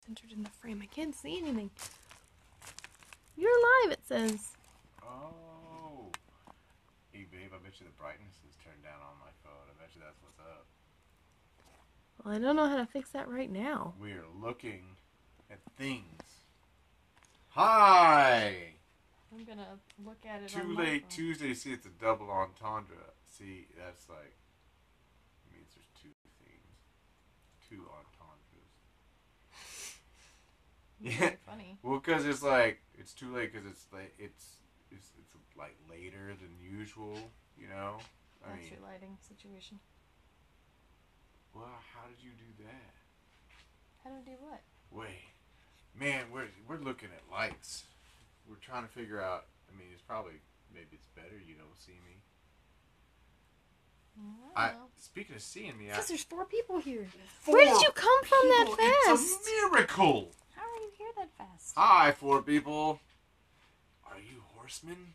Centered in the frame. I can't see anything. You're live, it says. Oh. Hey, babe, I bet you the brightness is turned down on my phone. I bet you that's what's up. Well, I don't know how to fix that right now. We are looking at things. Hi! I'm gonna look at it Too on my late phone. Tuesday. See, it's a double entendre. See, that's like, it means there's two things. Two entendres. Very funny. Well, because it's like, it's too late because it's like, it's like later than usual, you know? That's your lighting situation. Well, how did you do that? How do I do what? Wait, man, we're looking at lights. We're trying to figure out. I mean, it's probably maybe it's better you don't see me. Speaking of seeing me, because there's 4 people here. 4 Where did you come from people, that fast? It's a miracle. How are you here that fast? Hi, 4 people. Are you horsemen?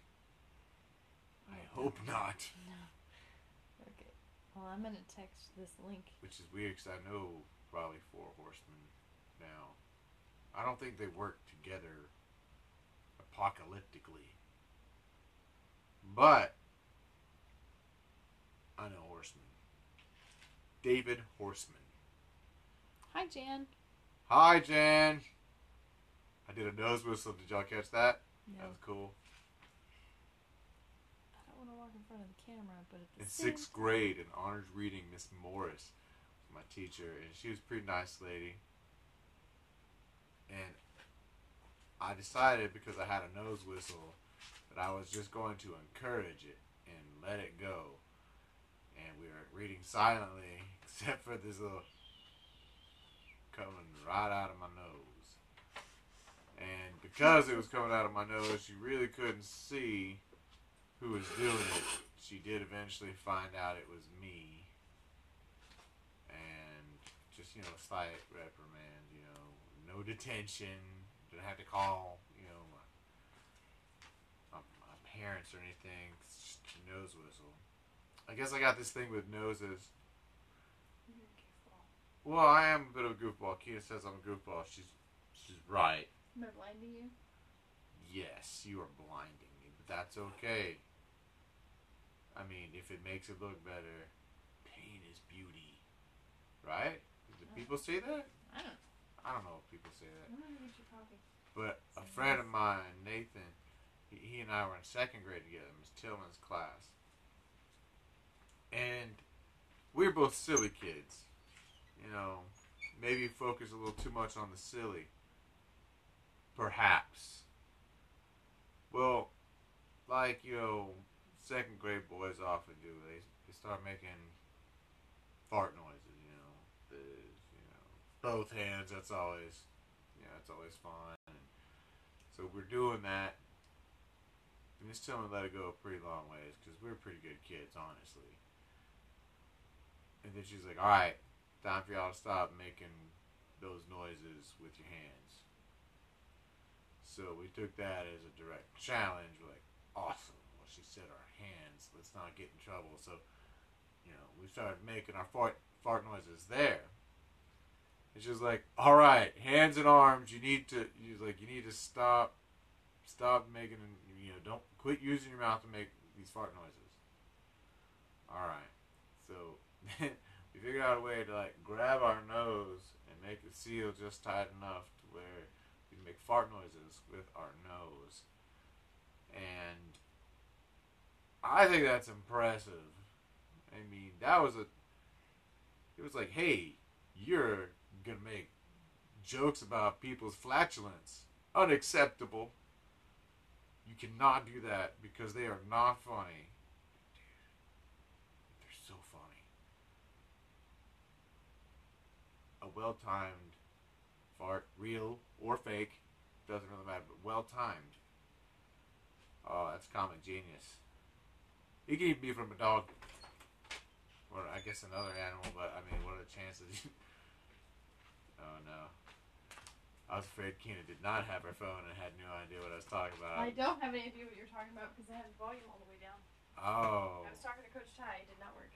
I hope not. No. Okay. Well, I'm gonna text this link. Which is weird because I know probably 4 horsemen now. I don't think they work together apocalyptically. But I know Horseman. David Horseman. Hi, Jan. Hi, Jan. I did a nose whistle. Did y'all catch that? No. That was cool. I don't want to walk in front of the camera, but at the In same 6th grade, in honors reading, Miss Morris was my teacher, and she was a pretty nice lady. And I decided, because I had a nose whistle, that I was just going to encourage it and let it go. And we were reading silently, except for this little coming right out of my nose. And because it was coming out of my nose, she really couldn't see who was doing it. She did eventually find out it was me. And just, slight reprimand, no detention. Didn't have to call, my parents or anything. It's just a nose whistle. I guess I got this thing with noses. You're a goofball. Well, I am a bit of a goofball. Kia says I'm a goofball. She's right. Am I blinding you? Yes, you are blinding me, but that's okay. I mean, if it makes it look better, pain is beauty. Right? Do people say that? I don't know if people say that. I'm gonna get your coffee. But a friend of mine, Nathan, he and I were in 2nd grade together, Miss Tillman's class. And we were both silly kids. Maybe focus a little too much on the silly. Perhaps. Well, like, 2nd grade boys often do. They start making fart noises, both hands, that's always fun. And so we're doing that. And Miss Tillman let it go a pretty long ways because we were pretty good kids, honestly. And then she's like, alright, time for y'all to stop making those noises with your hands. So we took that as a direct challenge. We're like, awesome. Well, she said our hands. Let's not get in trouble. So, we started making our fart noises there. And she was like, alright, hands and arms, you need to stop making, don't quit using your mouth to make these fart noises. Alright. So, we figured out a way to, grab our nose and make the seal just tight enough to where we can make fart noises with our nose. And I think that's impressive. I mean, it was like, hey, you're gonna make jokes about people's flatulence. Unacceptable. You cannot do that because they are not funny. Dude, they're so funny. A well-timed fart, real or fake, doesn't really matter, but well-timed. Oh, that's comic genius. It can even be from a dog. Or I guess another animal, but I mean, what are the chances? Oh no. I was afraid Kina did not have her phone and had no idea what I was talking about. I don't have any idea what you're talking about because I have the volume all the way down. Oh. I was talking to Coach Ty. It did not work.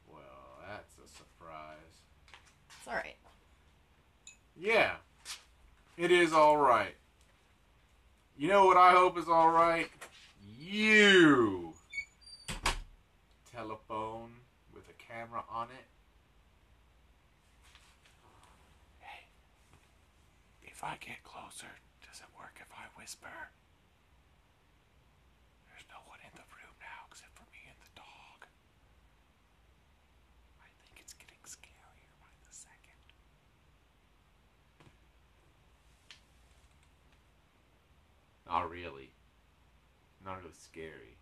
Well, that's a surprise. It's alright. Yeah, it is alright. You know what I hope is alright? You! Telephone with a camera on it. Hey, if I get closer, does it work if I whisper? There's no one in the room now except for me and the dog. I think it's getting scarier by the second. Not really. Not really scary.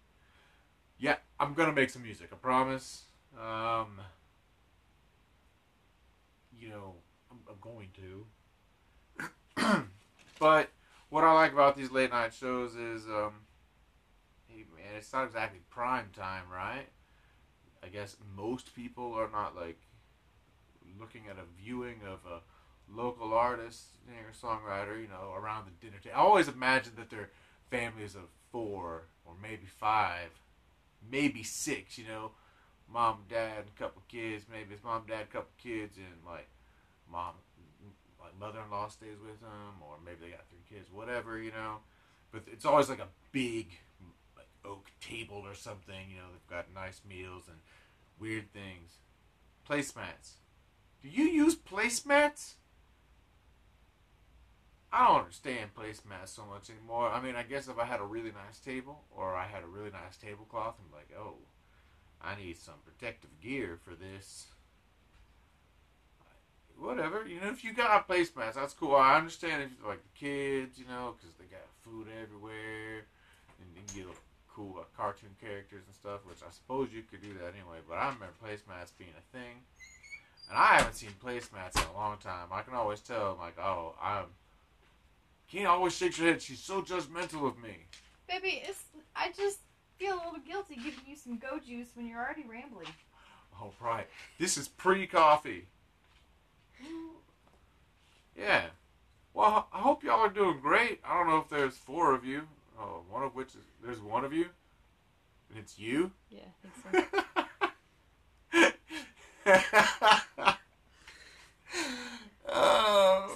Yeah, I'm gonna make some music, I promise. I'm going to. But what I like about these late night shows is, hey man, it's not exactly prime time, right? I guess most people are not like looking at a viewing of a local artist, singer, songwriter, around the dinner table. I always imagine that they're families of 4 or maybe 5, maybe 6, mom, dad, a couple kids, maybe it's mom, dad, a couple kids, and mom, mother-in-law stays with them, or maybe they got 3 kids, whatever. But it's always like a big, like, oak table or something, they've got nice meals and weird things. Placemats. Do you use placemats? I don't understand placemats so much anymore. I mean, I guess if I had a really nice table, or I had a really nice tablecloth, I'm like, oh, I need some protective gear for this. Whatever, if you got placemats, that's cool. I understand if you like the kids, because they got food everywhere, and you can get cool cartoon characters and stuff, which I suppose you could do that anyway. But I remember placemats being a thing, and I haven't seen placemats in a long time. I can always tell, I'm like, oh, Kina always shakes her head. She's so judgmental of me. Baby, I just feel a little guilty giving you some go juice when you're already rambling. Oh, right. This is pre-coffee. Yeah. Well, I hope y'all are doing great. I don't know if there's 4 of you. Oh, one of which there's one of you. And it's you? Yeah, I think so.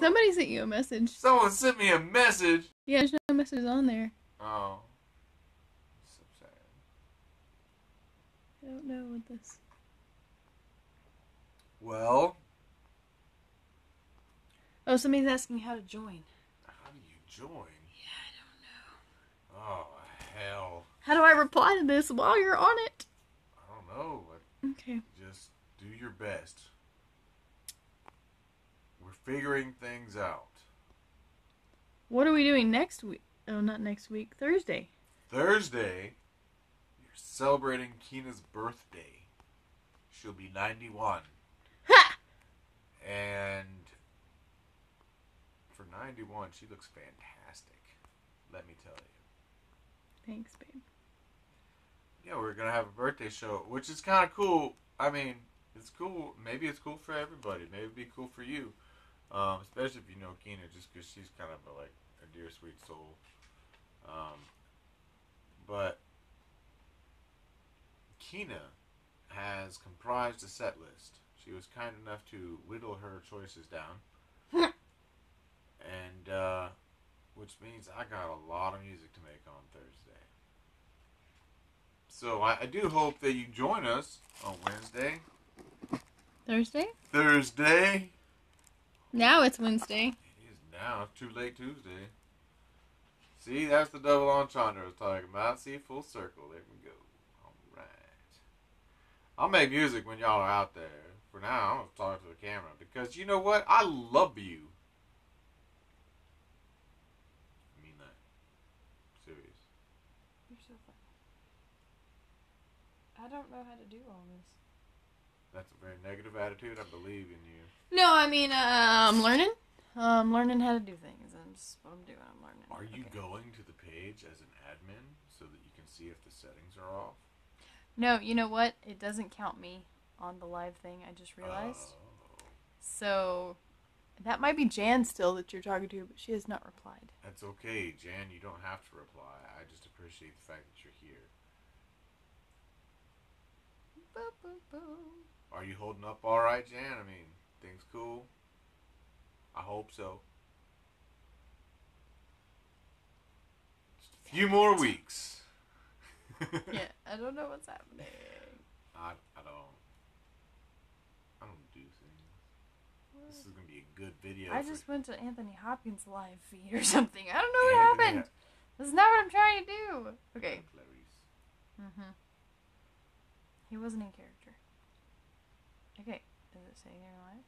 Somebody sent you a message. Someone sent me a message. Yeah, there's no message on there. Oh. So sad. I don't know what this... Well... Oh, somebody's asking how to join. How do you join? Yeah, I don't know. Oh, hell. How do I reply to this while you're on it? I don't know. Okay. Just do your best. We're figuring things out. What are we doing next week? Oh, not next week. Thursday. Thursday, you're celebrating Kina's birthday. She'll be 91. Ha! And for 91, she looks fantastic. Let me tell you. Thanks, babe. Yeah, we're going to have a birthday show, which is kind of cool. I mean, it's cool. Maybe it's cool for everybody. Maybe it'd be cool for you. Especially if you know Kina, just because she's kind of a dear, sweet soul. But Kina has comprised a set list. She was kind enough to whittle her choices down. And, which means I got a lot of music to make on Thursday. So I do hope that you join us on Wednesday. Thursday? Thursday. Now it's Wednesday. It is now. It's too late Tuesday. See, that's the double entendre I was talking about. See, full circle. There we go. Alright. I'll make music when y'all are out there. For now, I'm going to talk to the camera. Because you know what? I love you. I mean that. Serious. You're so funny. I don't know how to do all this. That's a very negative attitude. I believe in you. No, I mean, I'm learning. I'm learning how to do things. That's what I'm doing. I'm learning. Are you going to the page as an admin so that you can see if the settings are off? No, you know what? It doesn't count me on the live thing. I just realized. Oh. So, that might be Jan still that you're talking to, but she has not replied. That's okay, Jan. You don't have to reply. I just appreciate the fact that you're here. Boop, boop, boop. Are you holding up all right, Jan? I mean, things cool? I hope hope so. Just a few more weeks. Yeah, I don't know what's happening. I don't do things. This is gonna be a good video. I just went to Anthony Hopkins' live feed or something. I don't know what happened. This is not what I'm trying to do. Okay. He wasn't in character. Okay. Does it say you're live?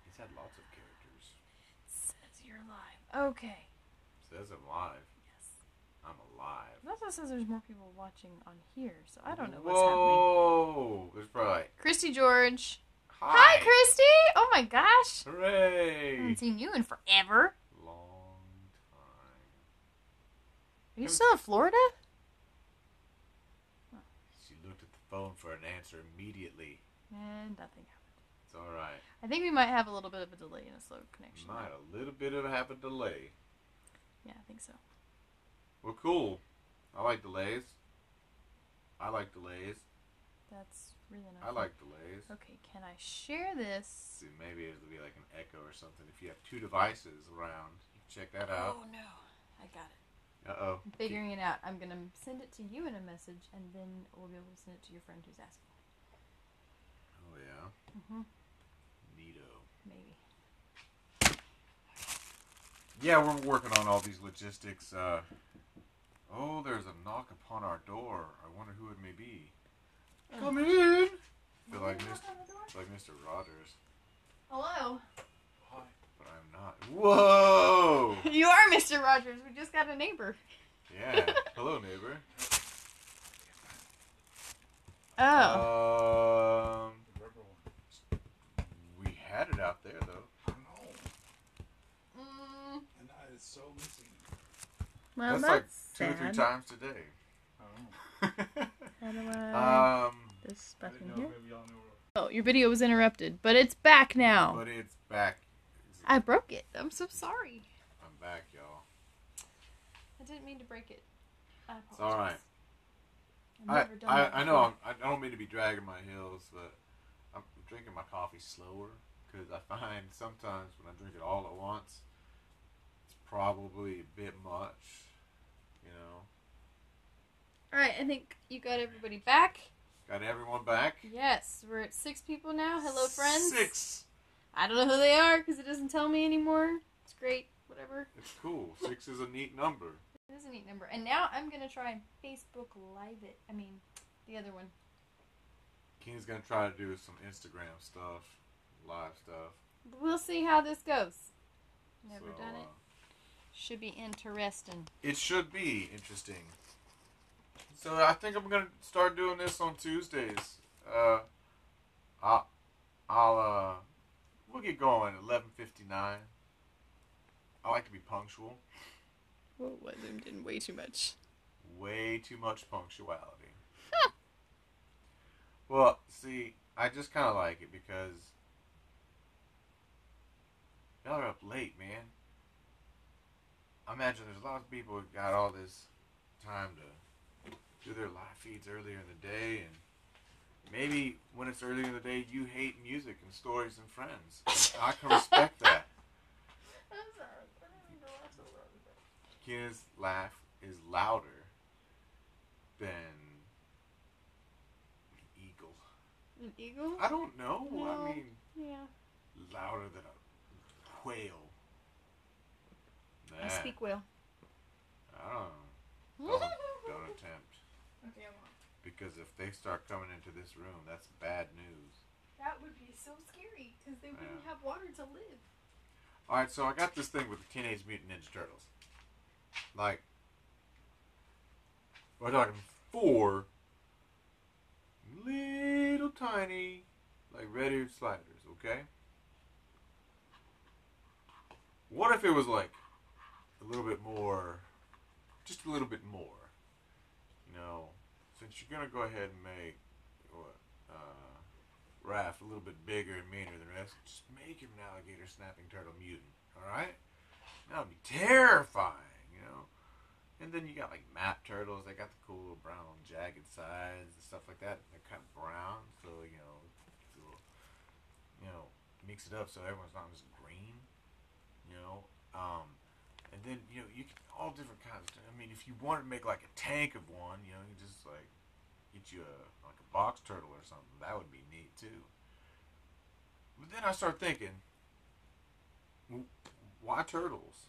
He's had lots of characters. It says you're live. Okay. It says I'm live. Yes. I'm alive. It also says there's more people watching on here, so I don't know what's happening. Whoa! There's probably like, Christy George. hi, Christy! Oh my gosh! I hooray! haven't seen you in forever. Long time. Are you still in Florida? She looked at the phone for an answer immediately. And nothing happened. It's all right. I think we might have a little bit of a delay in a slow connection. Might a little bit of have a delay. Yeah, I think so. Well, cool. I like delays. I like delays. That's really nice. I like delays. Okay, can I share this? See, maybe it'll be like an echo or something. If you have two devices around, you can check that out. Oh no, I got it. Uh-oh. I'm figuring it out. I'm gonna send it to you in a message, and then we'll be able to send it to your friend who's asking. Oh, yeah? Mm-hmm. Neato. Maybe. Yeah, we're working on all these logistics. Oh, there's a knock upon our door. I wonder who it may be. Come in! I feel like Mr. Rogers. Hello. Hi. But I'm not. Whoa! You are Mr. Rogers. We just got a neighbor. Yeah. Hello, neighbor. Oh. We had it out there, though. I know. And it's so missing. Well, That's like 2 or 3 times today. I don't know. How do I... this I button didn't know here? maybe y'all knew. Oh, your video was interrupted, but it's back now. But it's back. I broke it. I'm so sorry. I'm back, y'all. I didn't mean to break it. I apologize. It's all right. I've never done that I before. know I don't mean to be dragging my heels, but I'm drinking my coffee slower because I find sometimes when I drink it all at once, it's probably a bit much, you know. All right, I think you got everybody back. Got everyone back? Yes, we're at 6 people now. Hello, friends. 6. I don't know who they are because it doesn't tell me anymore. It's great, whatever. It's cool. 6 is a neat number. It is a neat number. And now I'm going to try and Facebook Live it. I mean, the other one. Keen's gonna try to do some Instagram stuff, live stuff. We'll see how this goes. Never So, done it. Should be interesting. It should be interesting. So I think I'm gonna start doing this on Tuesdays. We'll get going at 11:59. I like to be punctual. Whoa, I zoomed in way too much. Way too much punctuality. Well, see, I just kind of like it because y'all are up late, man. I imagine there's a lot of people who got all this time to do their live feeds earlier in the day, and maybe when it's earlier in the day, you hate music and stories and friends. I can respect that. I'm sorry. I didn't mean to laugh so loud. Keena's laugh is louder than an eagle. An eagle? I don't know. No. I mean, Yeah. louder than a whale. I speak well. I don't know. Don't attempt. Okay, I won't. Because if they start coming into this room, that's bad news. That would be so scary because they wouldn't have water to live. Alright, so I got this thing with the Teenage Mutant Ninja Turtles. Like, we're talking 4 little tiny, like red-eared sliders, okay? What if it was like a little bit more, just a little bit more? You know, since you're gonna go ahead and make Raph a little bit bigger and meaner than the rest, just make him an alligator snapping turtle mutant, alright? That would be terrifying, you know? And then you got like map turtles, they got the cool little brown jagged sides and stuff like that. They're kind of brown, so, you know, mix it up so everyone's not just green, you know. And then you can all different kinds. I mean, if you want to make like a tank of one, you just like get you a box turtle or something. That would be neat too. But then I start thinking, why turtles?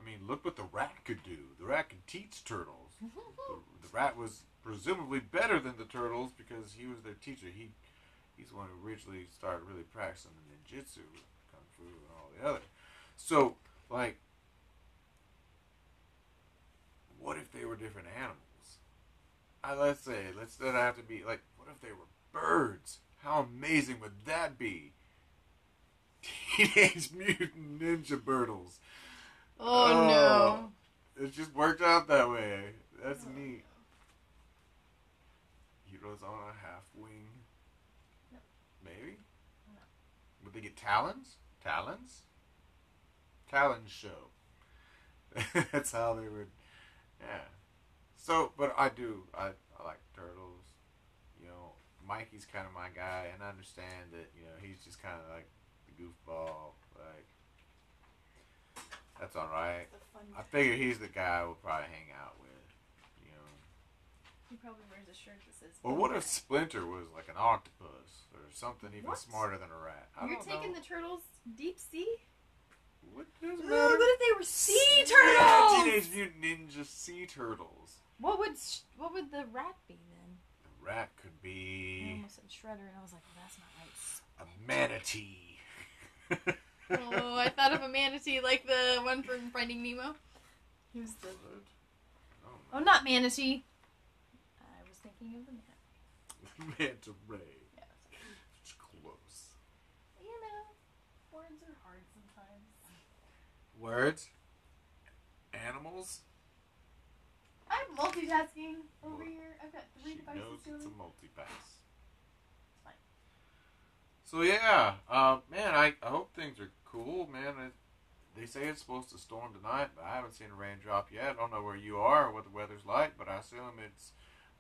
I mean, look what the rat could do. The rat could teach turtles. The rat was presumably better than the turtles because he was their teacher. He's the one who originally started really practicing the ninjutsu, kung fu, and all the other. So, like, what if they were different animals? Let's not have to be like, what if they were birds? How amazing would that be? Teenage Mutant Ninja Turtles. Oh no. It just worked out that way. That's neat. Heroes on a half wing. No. Maybe? No. Would they get talons? Talons? Talons show. That's how they would. Yeah. So, but I like turtles. You know, Mikey's kind of my guy, and I understand that, he's just kind of like the goofball. Like, that's alright. I figure he's the guy I will probably hang out with. He probably wears a shirt that says. Or what if Splinter was like an octopus or something even smarter than a rat? You're taking the turtles deep sea? What does it Ooh, matter? what if they were sea turtles? Yeah, Teenage Mutant Ninja Sea Turtles. What would the rat be then? The rat could I be almost said Shredder, and I was like, well, that's not right. a manatee. Oh, I thought of a manatee like the one from Finding Nemo. He was the. Oh, not manatee. I was thinking of the man. Manta ray. Yeah. It's close. Words are hard sometimes. Words? Animals? I'm multitasking over here. I've got 3 She devices knows going. it's a multipass. It's fine. So yeah, man, I hope things are cool, man. They say it's supposed to storm tonight, but I haven't seen a raindrop yet. I don't know where you are or what the weather's like, but I assume it's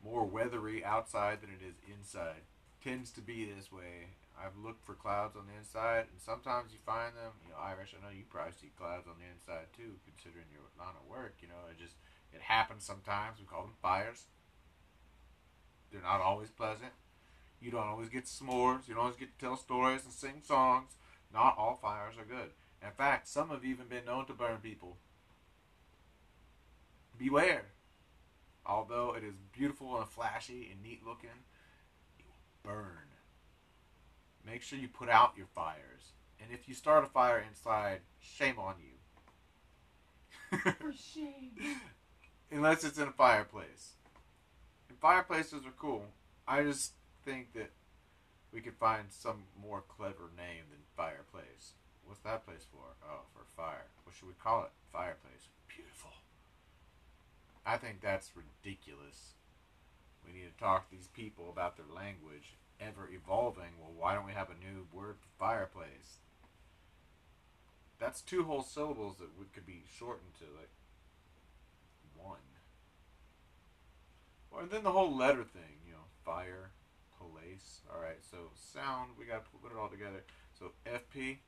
more weathery outside than it is inside. Tends to be this way. I've looked for clouds on the inside, and sometimes you find them. Irish, I know you probably see clouds on the inside too, considering your line of work. It happens sometimes. We call them fires. They're not always pleasant. You don't always get s'mores. You don't always get to tell stories and sing songs. Not all fires are good. In fact, some have even been known to burn people. Beware. Although it is beautiful and flashy and neat looking, it will burn. Make sure you put out your fires. And if you start a fire inside, shame on you. For shame. Unless it's in a fireplace. And fireplaces are cool. I just think that we could find some more clever name than fireplace. What's that place for? Oh, for fire. What should we call it? Fireplace. Beautiful. I think that's ridiculous. We need to talk to these people about their language ever evolving. Well, why don't we have a new word for fireplace? That's 2 whole syllables that could be shortened to like 1. Or then the whole letter thing, fire, place. Alright, so sound, we gotta put it all together. So FP,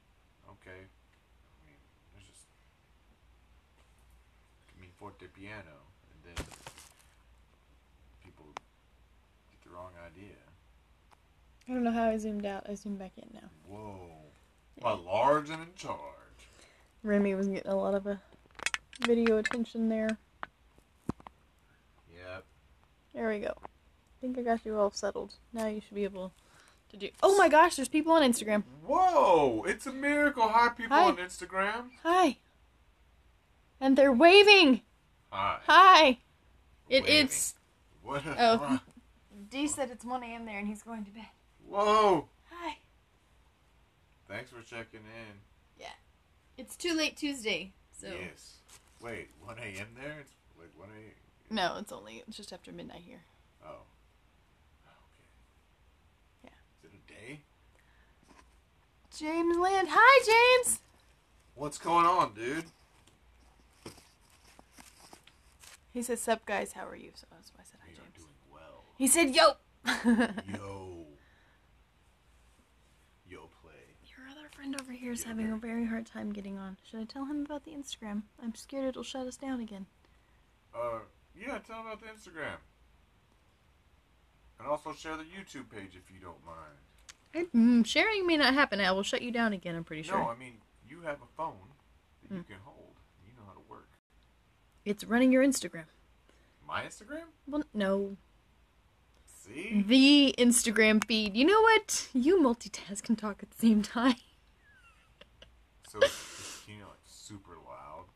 okay. I mean, there's just, forte piano, and then people get the wrong idea. I don't know how I zoomed out. I zoomed back in now. Whoa. My large and in charge. Remy was getting a lot of video attention there. Yep. There we go. I think I got you all settled. Now you should be able to do... Oh my gosh, there's people on Instagram. Whoa! It's a miracle. Hi, people on Instagram. Hi. And they're waving. Hi. Hi. Waving. It's... What? Oh. D said it's 1 a.m. there and he's going to bed. Whoa! Hi. Thanks for checking in. Yeah. It's Too Late Tuesday, so... Yes. Wait, 1 a.m. there? It's like 1 a.m.? No, it's just after midnight here. Oh. Okay. Yeah. Is it a day? James Land. Hi, James! What's going on, dude? He said, sup, guys, how are you? So that's why I said hi, We James. are doing well. He said, yo! Yo. Yo play. Your other friend friend over here is having a very hard time getting on. Should I tell him about the Instagram? I'm scared it'll shut us down again. Yeah, tell him about the Instagram. And also share the YouTube page if you don't mind. Sharing may not happen. I will shut you down again, I'm pretty sure. No, I mean, you have a phone that you can hold. You know how to work. It's running your Instagram. My Instagram? Well, no. See? The Instagram feed. You know what? You multitask and talk at the same time. So, is Kina like super loud?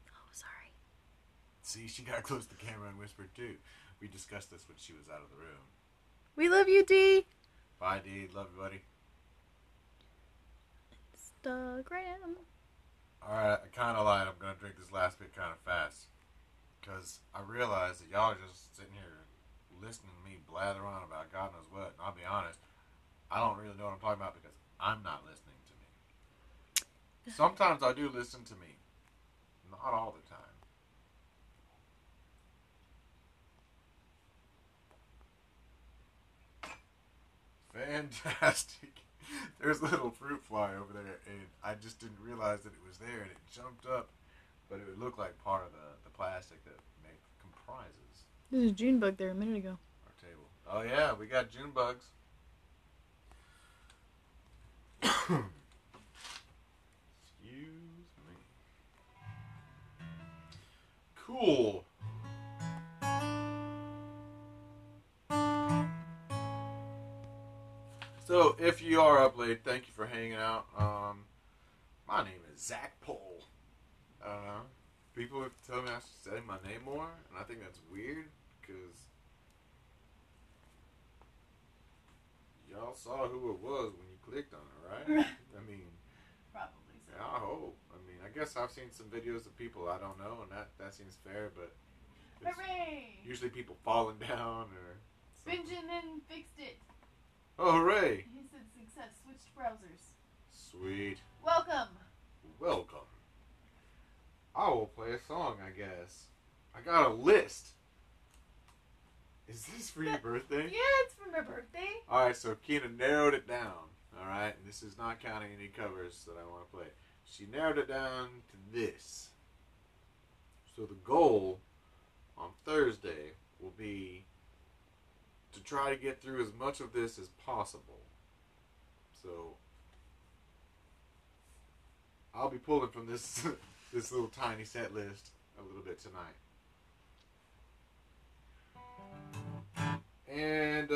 Oh, sorry. See, she got close to the camera and whispered too. We discussed this when she was out of the room. We love you, D. Bye, D. Love you, buddy. Instagram. Alright, I kind of lied. I'm going to drink this last bit kind of fast. Because I realized that y'all are just sitting here listening to me blather on about God knows what. And I'll be honest, I don't really know what I'm talking about because I'm not listening to me. Sometimes I do listen to me. Not all the time. Fantastic. There's a little fruit fly over there, and I just didn't realize that it was there, and it jumped up, but it would look like part of the plastic that comprises There's a June bug there a minute ago. our table. Oh yeah, we got June bugs. Excuse me. Cool. So, if you are up late, thank you for hanging out. My name is Zach Pohl. I don't know. People have told me I should say my name more, and I think that's weird, because y'all saw who it was when you clicked on it, right? I mean, Probably so. yeah, I hope. I mean, I guess I've seen some videos of people I don't know, and that seems fair, but it's Hooray! usually people falling down or something. Benjamin fixed it. Oh, hooray! He said success. Switched browsers. Sweet. Welcome. Welcome. I will play a song, I guess. I got a list. Is this for your birthday? Yeah, it's for my birthday. Alright, so Kina narrowed it down. Alright, and this is not counting any covers that I want to play. She narrowed it down to this. So the goal on Thursday will be to try to get through as much of this as possible. So I'll be pulling from this this little tiny set list a little bit tonight. And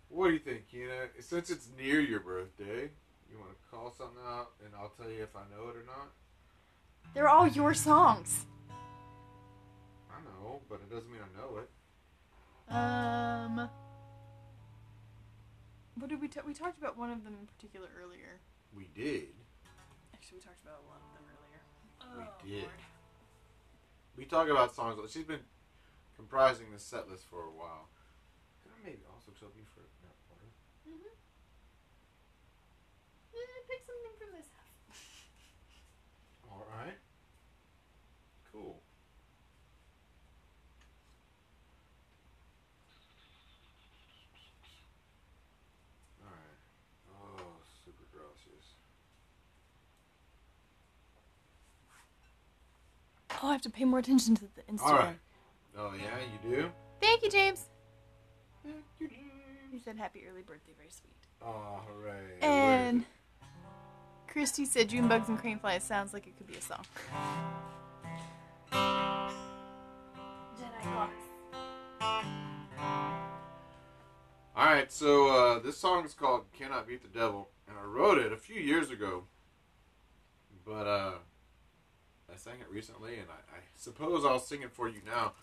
what do you think, Kina? Since it's near your birthday, you want to call something out and I'll tell you if I know it or not? They're all your songs. I know, but it doesn't mean I know it. What did we talked about one of them in particular earlier. We did. Actually, we talked about a lot of them earlier. We did. We talk about songs. She's been comprising this set list for a while. Can I maybe also trouble you for that order? Mm-hmm. Pick something from this house. Alright. Cool. Alright. Oh, super gracious. Oh, I have to pay more attention to the Instagram. Alright. Oh, yeah, you do? Thank you, James. Thank you, James. He said happy early birthday, very sweet. Oh, hooray. And Christy said June bugs and crane flies sounds like it could be a song. Jedi Claws. Alright, so this song is called Cannot Beat the Devil, and I wrote it a few years ago, but I sang it recently, and I suppose I'll sing it for you now.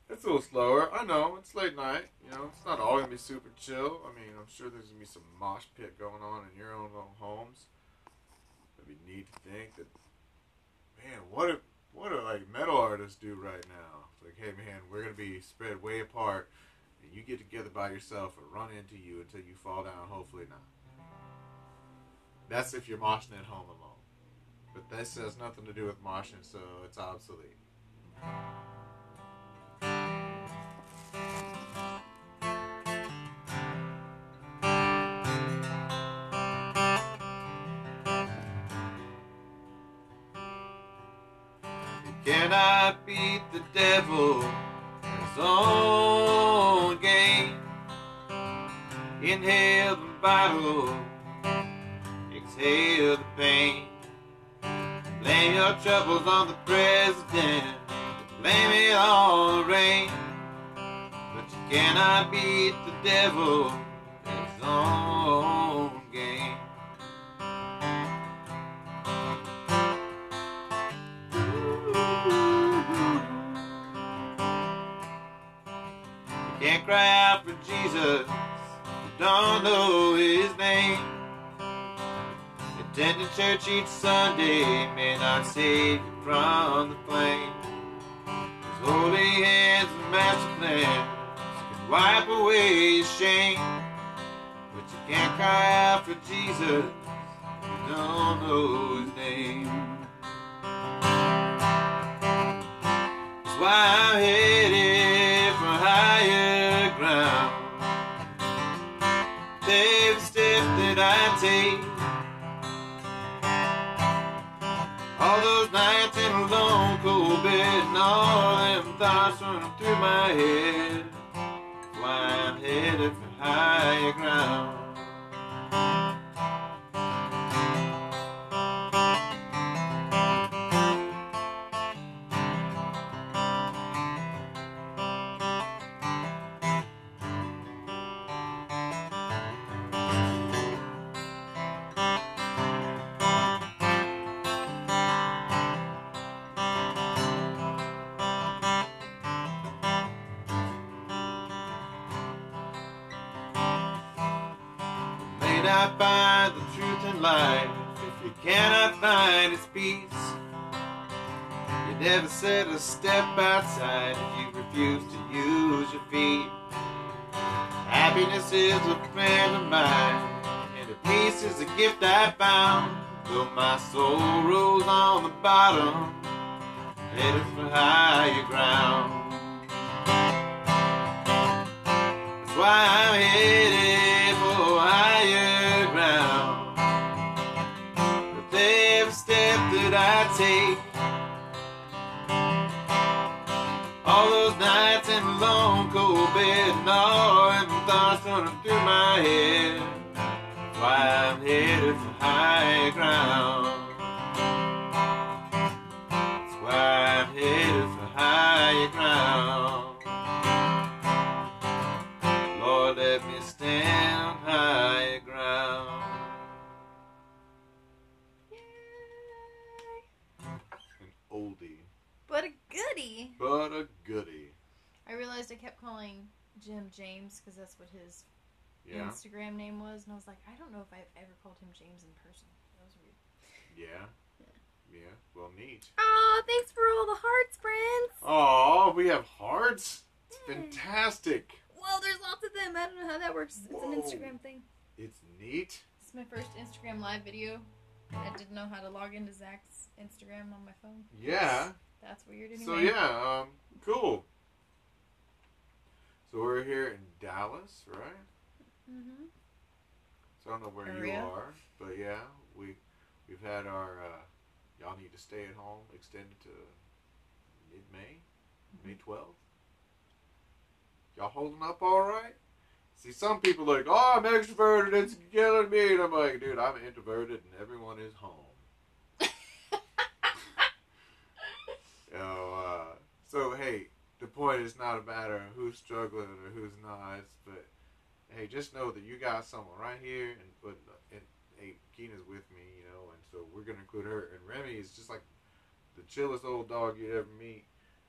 It's a little slower. I know, it's late night. You know, it's not all going to be super chill. I mean, I'm sure there's going to be some mosh pit going on in your own little homes. It'd be neat to think that, man, what do like metal artists do right now? It's like, hey, man, we're going to be spread way apart, and you get together by yourself and run into you until you fall down, hopefully not. That's if you're moshing at home alone. But this has nothing to do with moshing, so it's obsolete. cannot beat the devil in his own game. Inhale the battle, exhale the pain. Blame your troubles on the president, blame it on the rain. But you cannot beat the devil in his own game. You can't cry out for Jesus, you don't know his name. Attending church each Sunday may not save you from the flame. His holy hands and master plans can wipe away your shame. But you can't cry out for Jesus, you don't know his name. That's why I'm headed for higher ground. Every step that I take, all those nights in a lone cold bed, and all them thoughts running through my head. That's why I'm headed for higher ground. May not find the truth in life if you cannot find its peace. You never set a step outside if you refuse to use your feet. Happiness is a friend of mine, and the peace is a gift I found. Though my soul rolls on the bottom, headed for higher ground. That's why I'm headed for higher ground. With every step that I take, all those nights in a lone cold bed, and all them thoughts running through my head. That's why I'm headed for higher ground. That's why I'm headed for higher ground. Lord, let me stand on higher ground. An oldie, But a goodie. but a goodie. I realized I kept calling Jim James because that's what his Yeah, Instagram name was, and I was like, I don't know if I've ever called him James in person. That was weird. yeah, yeah. Well, neat. Oh, thanks for all the hearts, friends. Oh, we have hearts. It's Yeah. fantastic. Well, there's lots of them. I don't know how that works. Whoa. It's an Instagram thing. It's neat. This is my first Instagram live video. I didn't know how to log into Zach's Instagram on my phone. Yeah. That's weird anyway. So yeah, cool. So we're here in Dallas, right? Mm-hmm. So I don't know where Area. you are, but yeah, we've had our y'all need to stay at home extended to mid-May, May 12th. Y'all holding up all right? See, some people are like, oh, I'm extroverted, it's killing me, and I'm like, dude, I'm introverted, and everyone is home. So hey, the point is not a matter of who's struggling or who's not, but hey, just know that you got someone right here, and hey, Keena's with me, you know, and so we're gonna include her. And Remy is just like the chillest old dog you'd ever meet,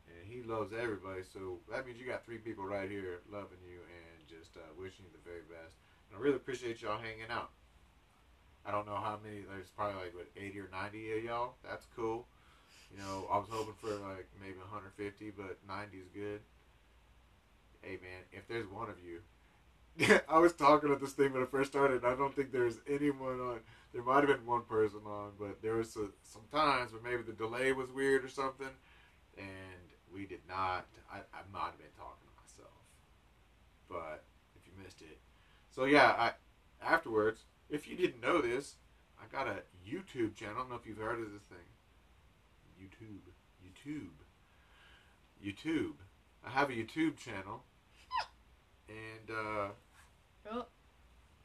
and he loves everybody. So that means you got 3 people right here loving you and just wishing you the very best. And I really appreciate y'all hanging out. I don't know how many. There's probably like what 80 or 90 of y'all. That's cool. You know, I was hoping for like maybe 150, but 90 is good. Hey man, if there's one of you, I was talking at this thing when I first started. I don't think there's anyone on. There might have been one person on, but there was some times where maybe the delay was weird or something, and we did not. I might have been talking to myself, but if you missed it, so yeah. Afterwards, if you didn't know this, I got a YouTube channel. I don't know if you've heard of this thing. YouTube. YouTube. I have a YouTube channel, and Oh.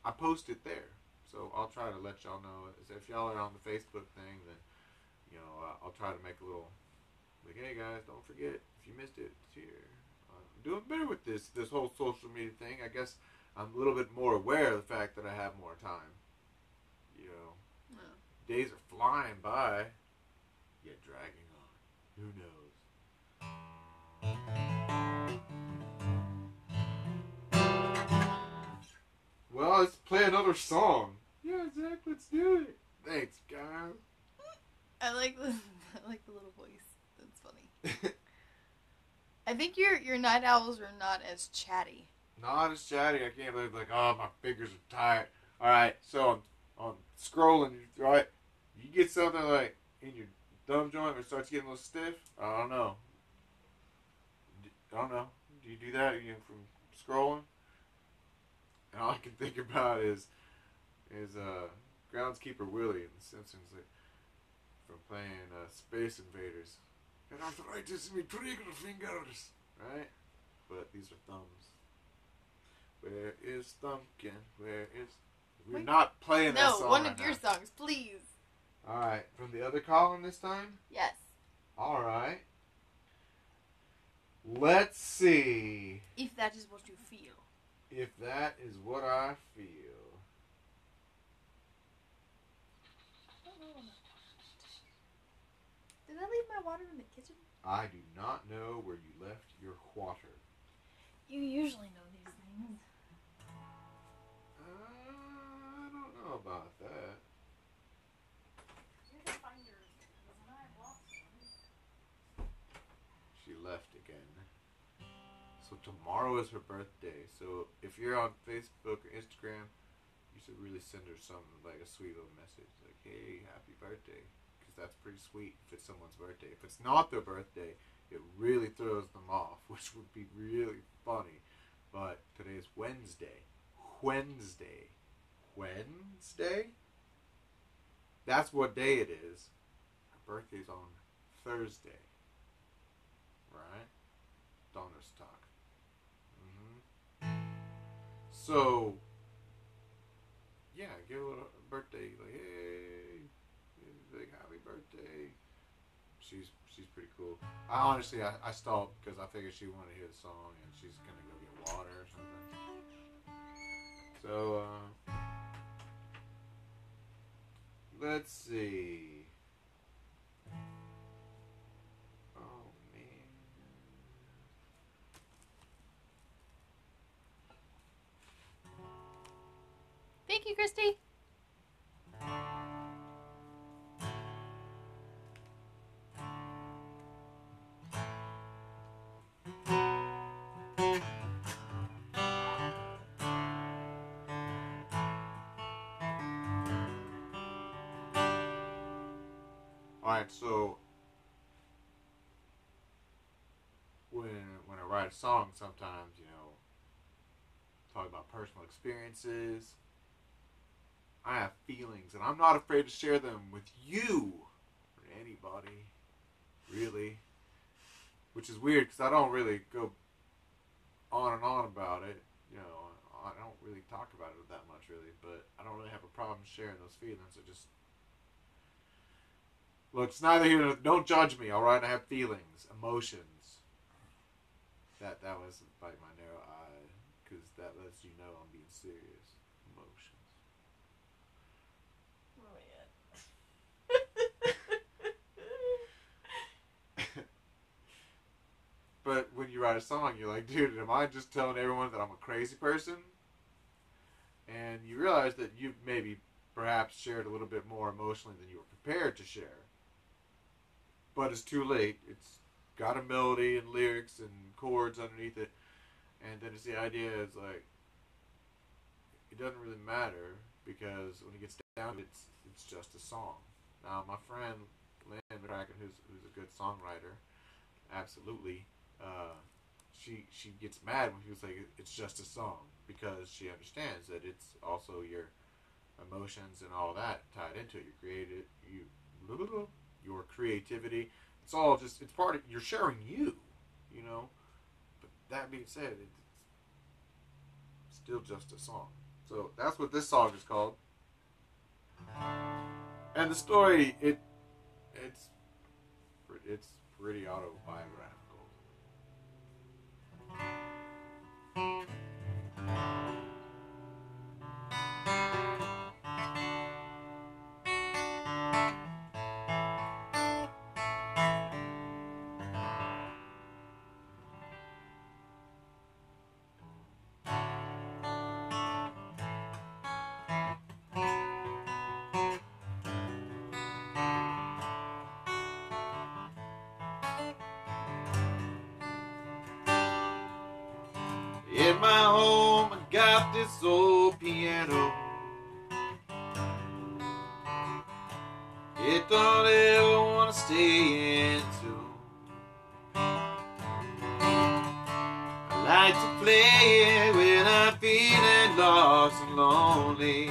I post it there. So I'll try to let y'all know. If y'all are on the Facebook thing, then I'll try to make a little like, hey guys, don't forget if you missed it, it's here. I'm doing better with this whole social media thing. I guess I'm a little bit more aware of the fact that I have more time. Days are flying by, yet dragging on. Who knows? Well, let's play another song. Yeah, Zach, let's do it. Thanks, guys. I like the little voice. That's funny. I think your night owls are not as chatty. Not as chatty. I can't believe my fingers are tired. All right, so I'm scrolling. Right, you get something like in your thumb joint where it starts getting a little stiff. I don't know. Do you do that from scrolling? And all I can think about is Groundskeeper Willie in The Simpsons, from playing Space Invaders. Got arthritis in my trigger fingers, right? But these are thumbs. Where is Thumpkin? Where is... We're not playing that song. No, one of your songs, please. Alright, from the other column this time? Yes. Alright. Let's see. If that is what you feel. If that is what I feel. Did I leave my water in the kitchen? I do not know where you left your water. You usually know these things. I don't know about that. You can find yours, because I lost one. She left again. So tomorrow is her birthday. So if you're on Facebook or Instagram, you should really send her something like a sweet little message. Like, hey, happy birthday. Because that's pretty sweet if it's someone's birthday. If it's not their birthday, it really throws them off, which would be really funny. But today's Wednesday. Wednesday? That's what day it is. Her birthday's on Thursday. Right? Donner's talk. So, yeah, give her a birthday, like, hey, like, happy birthday. She's pretty cool. I stalled because I figured she wanted to hear the song and she's gonna go get water or something. So, let's see. Oh, man. Thank you, Christy. Alright, so when I write a song, sometimes, talk about personal experiences. I have feelings, and I'm not afraid to share them with you or anybody, really. Which is weird, because I don't really go on and on about it. I don't really talk about it that much, really. But I don't really have a problem sharing those feelings. Look, it's neither here nor... Don't judge me, alright? I have feelings, emotions. That was like my narrow eye, because that lets you know I'm being serious. Emotions. But when you write a song, you're like, dude, am I just telling everyone that I'm a crazy person? And you realize that you've maybe perhaps shared a little bit more emotionally than you were prepared to share. But it's too late. It's got a melody and lyrics and chords underneath it. And then it's the idea is like, it doesn't really matter, because when it gets down to it, it's just a song. Now, my friend Lynn McCracken, who's a good songwriter, absolutely, she gets mad when people say it's just a song, because she understands that it's also your emotions and all that tied into it. Your creativity, It's all just, it's part of, you're sharing you, you know. But that being said, it's still just a song. So that's what this song is called. And the story, it's pretty autobiographical. In my home, I got this old piano. It don't ever want to stay in tune. I like to play it when I'm feeling lost and lonely.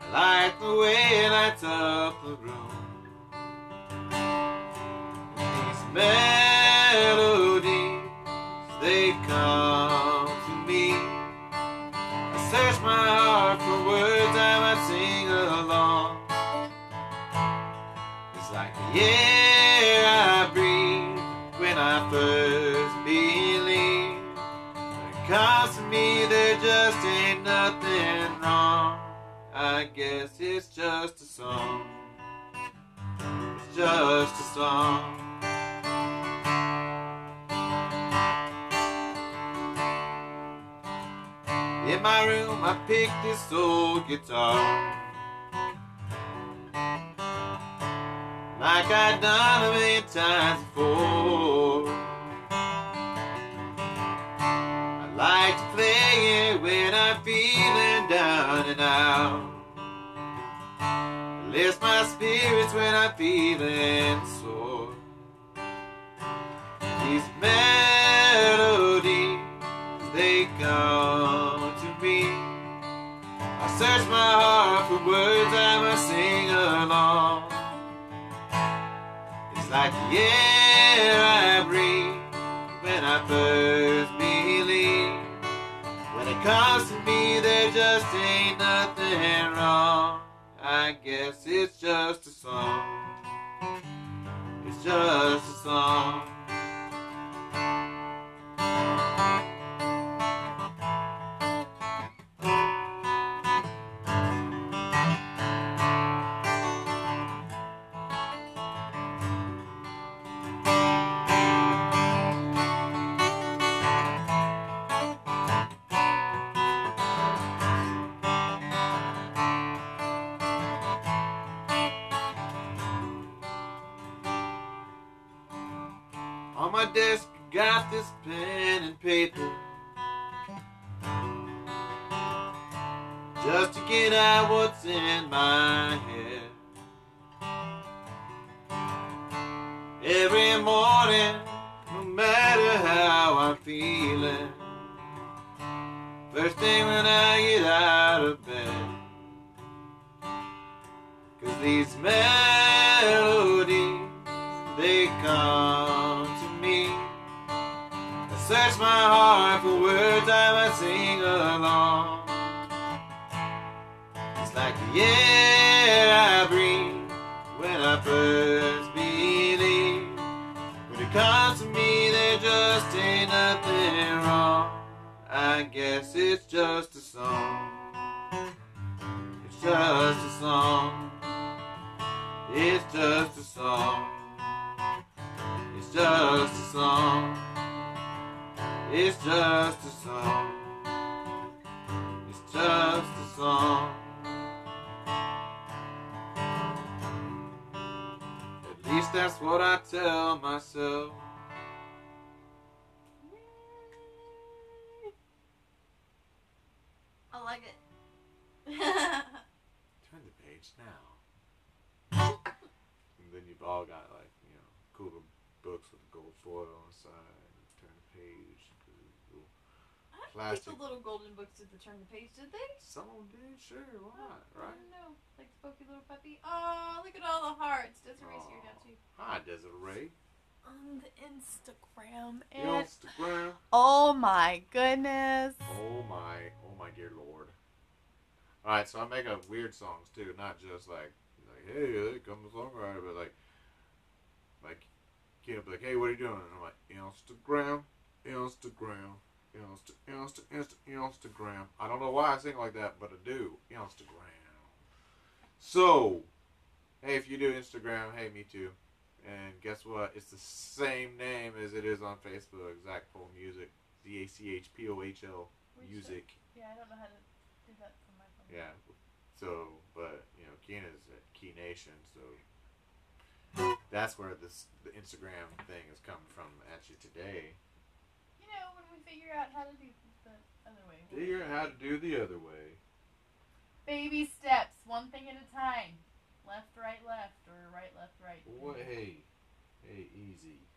I like the way it lights up the room. These melodies, they come to me. I search my heart for words I might sing along. It's like the air I breathe when I first believe. When it comes to me, there just ain't nothing wrong. I guess it's just a song. It's just a song. In my room, I picked this old guitar, like I'd done a million times before. I like to play it when I'm feeling down and out. It lifts my spirits when I'm feeling sore. These melodies, they come to me. I search my heart for words I must sing along. It's like the air I breathe when I first believe. When it comes to me, there just ain't nothing wrong. I guess it's just a song. It's just a song. On my desk, I got this pen and paper, just to get out what's in my head. Every morning, no matter how I'm feeling, first thing when I get out of bed, 'cause these melodies, they come to me. I search my heart for words I might sing along. It's like the air I breathe when I first believe. When it comes to me, there just ain't nothing wrong. I guess it's just a song. It's just a song. It's just a song. It's just a song. It's just a song. It's just a song. At least that's what I tell myself. I like it. Turn the page now. And then you've all got, like, you know, cool little books with gold foil on the side. Turn the page. I don't think Plastic. the little golden books did the turn the page, did they? Some of them did, sure, why not, I right? don't know. Like Spooky Little Puppy. Oh, look at all the hearts. Desiree's here now too. Hi, Desiree. On the Instagram. The And Instagram. oh my goodness. Oh my dear Lord. Alright, so I make up weird songs too, not just like hey, there comes a songwriter, but like, kid will be like, hey, what are you doing? And I'm like, Instagram. Instagram. I don't know why I sing like that, but I do. Instagram. So, hey, if you do Instagram, hey, me too. And guess what? It's the same name as it is on Facebook. Zachpohl Music. ZACHPOHL Music. Yeah, I don't know how to do that from my phone. Yeah. So, but, Keena's at Key Nation, so that's where the Instagram thing is coming from actually today. When we figure out how to do the other way. Figure out how to do the other way. Baby steps, one thing at a time. Left, right, or right, left, right. Boy, hey, easy.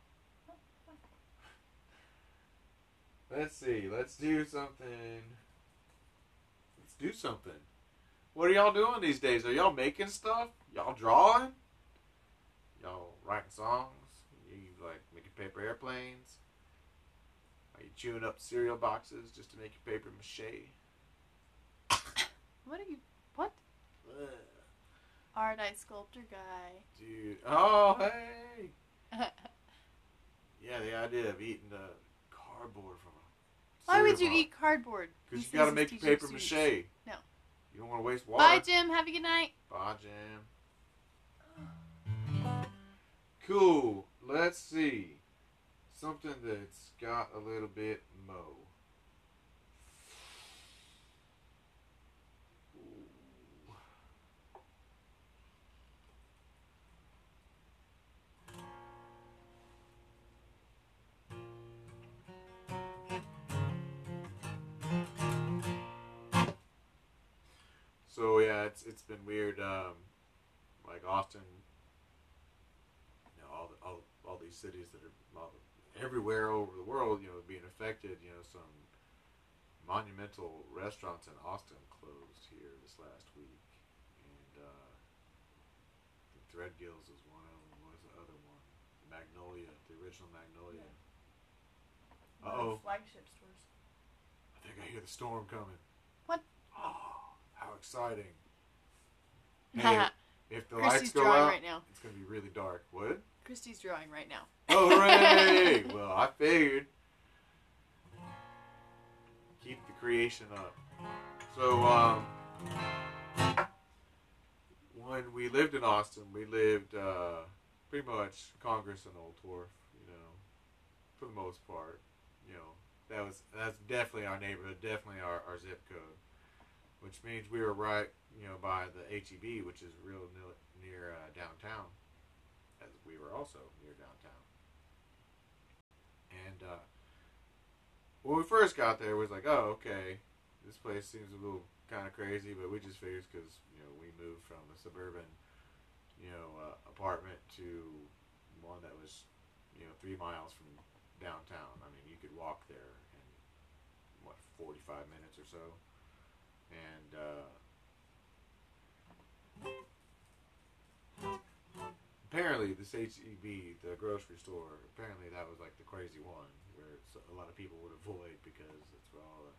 Let's see. Let's do something. What are y'all doing these days? Are y'all making stuff? Y'all drawing? Y'all writing songs? You making paper airplanes? Are you chewing up cereal boxes just to make your paper mache? What? Art-eye sculptor guy. Dude. Oh, hey. Yeah, the idea of eating the cardboard from a Why would you box. eat cardboard? Because you got to make your paper mache. No. You don't want to waste water. Bye, Jim. Have a good night. Bye, Jim. Cool. Let's see. Something that's got a little bit mo. So yeah, it's been weird. Like Austin, all these cities that are everywhere over the world, being affected. Some monumental restaurants in Austin closed here this last week, and Threadgills is one of them. What was the other one? Magnolia, the original Magnolia. Yeah. Uh-oh. Flagship stores. I think I hear the storm coming. What? Oh, how exciting. Hey, if the lights Christy's go drawing out, right now. it's going to be really dark. What? Christy's drawing right now. Oh, hooray! Well, I figured. Keep the creation up. So, when we lived in Austin, we lived pretty much Congress and Old Torf, for the most part. That's definitely our neighborhood, definitely our zip code, which means we were right, by the HEB, which is real near downtown, as we were also near downtown. And when we first got there, it was like, oh, okay, this place seems a little kind of crazy, but we just figured because we moved from a suburban apartment to one that was 3 miles from downtown. I mean, you could walk there in 45 minutes or so. And apparently this HEB, the grocery store, apparently that was like the crazy one where a lot of people would avoid because it's where all the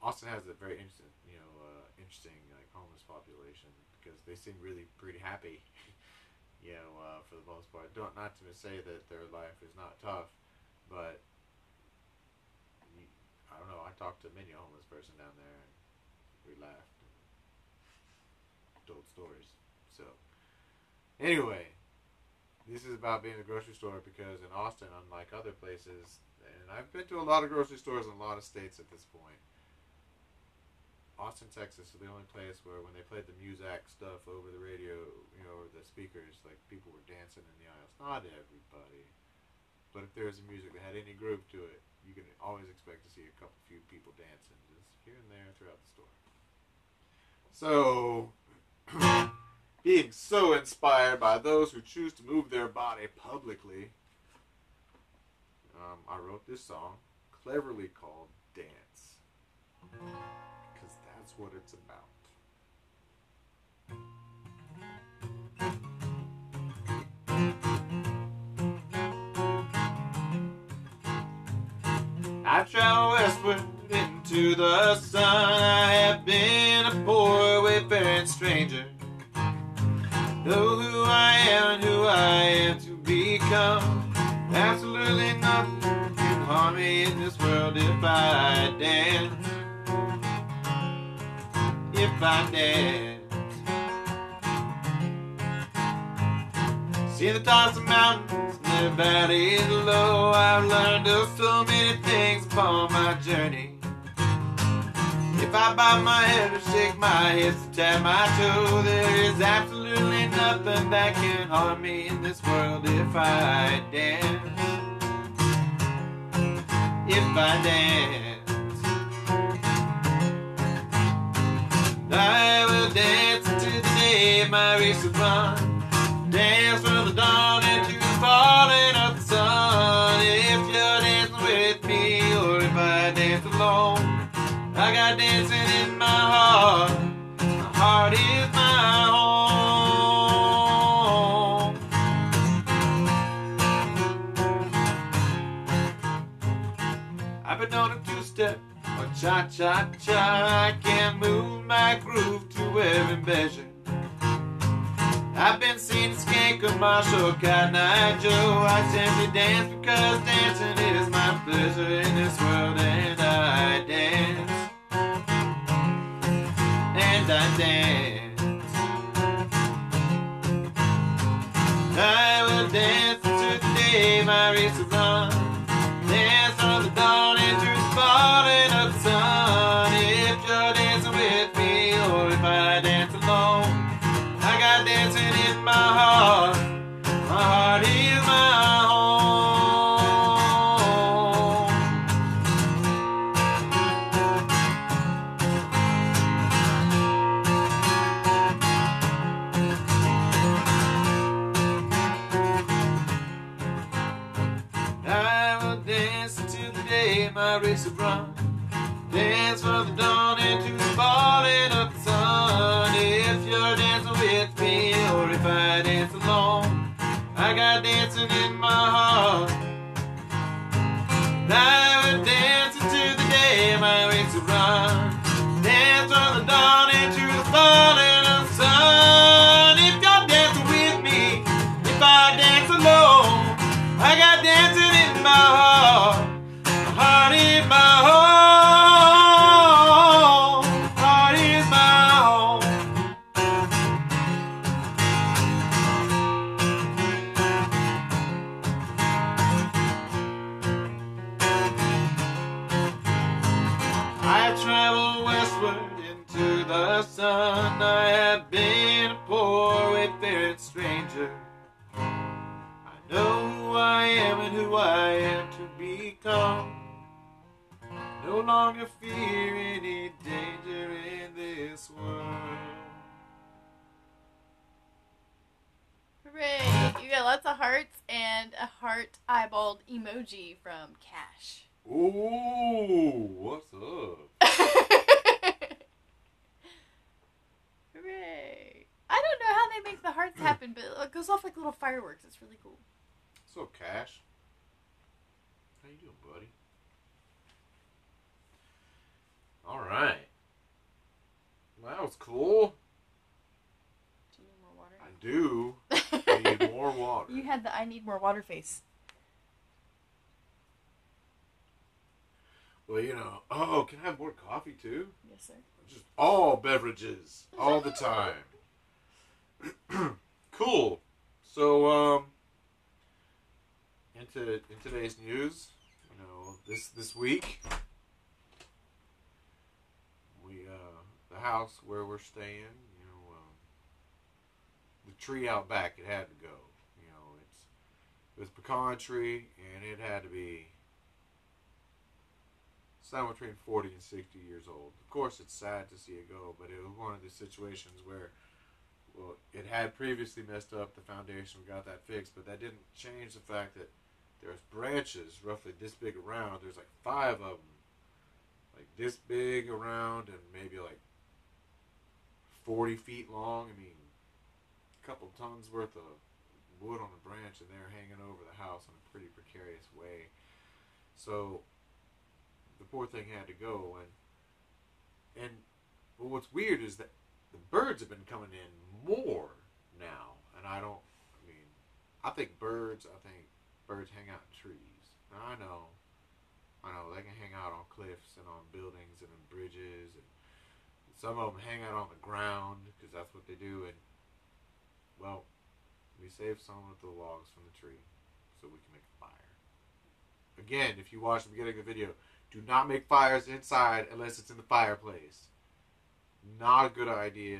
Austin has a very interesting like homeless population because they seem really pretty happy, for the most part. Not to say that their life is not tough, but I don't know. I talked to many a homeless person down there, and we laughed and told stories. So, anyway, this is about being a grocery store because in Austin, unlike other places, and I've been to a lot of grocery stores in a lot of states at this point, Austin, Texas is the only place where when they played the Muzak stuff over the radio, or the speakers, like people were dancing in the aisles. Not everybody, but if there was music that had any groove to it, you can always expect to see a few people dancing just here and there throughout the store. So, being so inspired by those who choose to move their body publicly, I wrote this song, cleverly called Dance. Because that's what it's about. I travel westward into the sun. I have been a poor wayfaring stranger. Know who I am and who I am to become. Absolutely nothing can harm me in this world if I dance. If I dance. See the tops of mountains and the valleys low. I've learned of so many things upon my journey. If I bob my head or shake my hips or tap my toe, there is absolutely nothing that can harm me in this world if I dance. If I dance. I will dance until the day my race is run. Dance from the dawn into the falling of the sun. If you're dancing with me or if I dance alone, I got dancing in my heart. My heart is my home. I've been on a two-step or cha-cha-cha. I can move my groove to every measure. I've been seeing Skank, Marshall, Cotton Eye Joe. I simply dance because dancing is my pleasure in this world, and I dance, and I dance. I will dance until the day my race is run. Dance from the dawn into the falling of the sun. If you're dancing with me or if I dance alone, I got dancing in my heart. My heart is my home. I will dance until the day my race is run. Dance from the dawn into the falling of the sun. If you're dancing with me or if I dance alone, I got dancing in my heart. I will dance until the day my race is run. Dance from the dawn into the falling of the sun. If you're dancing with me, if I dance alone, I got dancing in my heart. My heart is my home. Heart is my home. I travel westward into the sun. I have been a poor wayfaring stranger. I know who I am and who I am to become. No longer fear any danger in this world. Hooray! You got lots of hearts and a heart eyeballed emoji from Cash. Ooh, what's up? Hooray! I don't know how they make the hearts happen, but it goes off like little fireworks. It's really cool. So, Cash, how you doing, buddy? All right. Well, that was cool. Do you need more water? I do. I need more water. You had the I need more water face. Well, you know. Oh, can I have more coffee too? Yes, sir. Just all beverages, all the time. Cool. So, in today's news, you know, this week, the house where we're staying, you know, the tree out back, it had to go. You know, it was pecan tree, and it had to be somewhere between 40 and 60 years old. Of course, it's sad to see it go, but it was one of these situations where, well, it had previously messed up the foundation. We got that fixed, but that didn't change the fact that there's branches roughly this big around. There's like 5 of them, like this big around, and maybe like 40 feet long. I mean, a couple tons worth of wood on a branch, and they're hanging over the house in a pretty precarious way. So the poor thing had to go. And but what's weird is that the birds have been coming in more now, and I think birds hang out in trees. Now, I know they can hang out on cliffs and on buildings and in bridges, and some of them hang out on the ground because that's what they do. And well, we saved some of the logs from the tree so we can make a fire. Again, if you watch the beginning of the video, do not make fires inside unless it's in the fireplace. Not a good idea.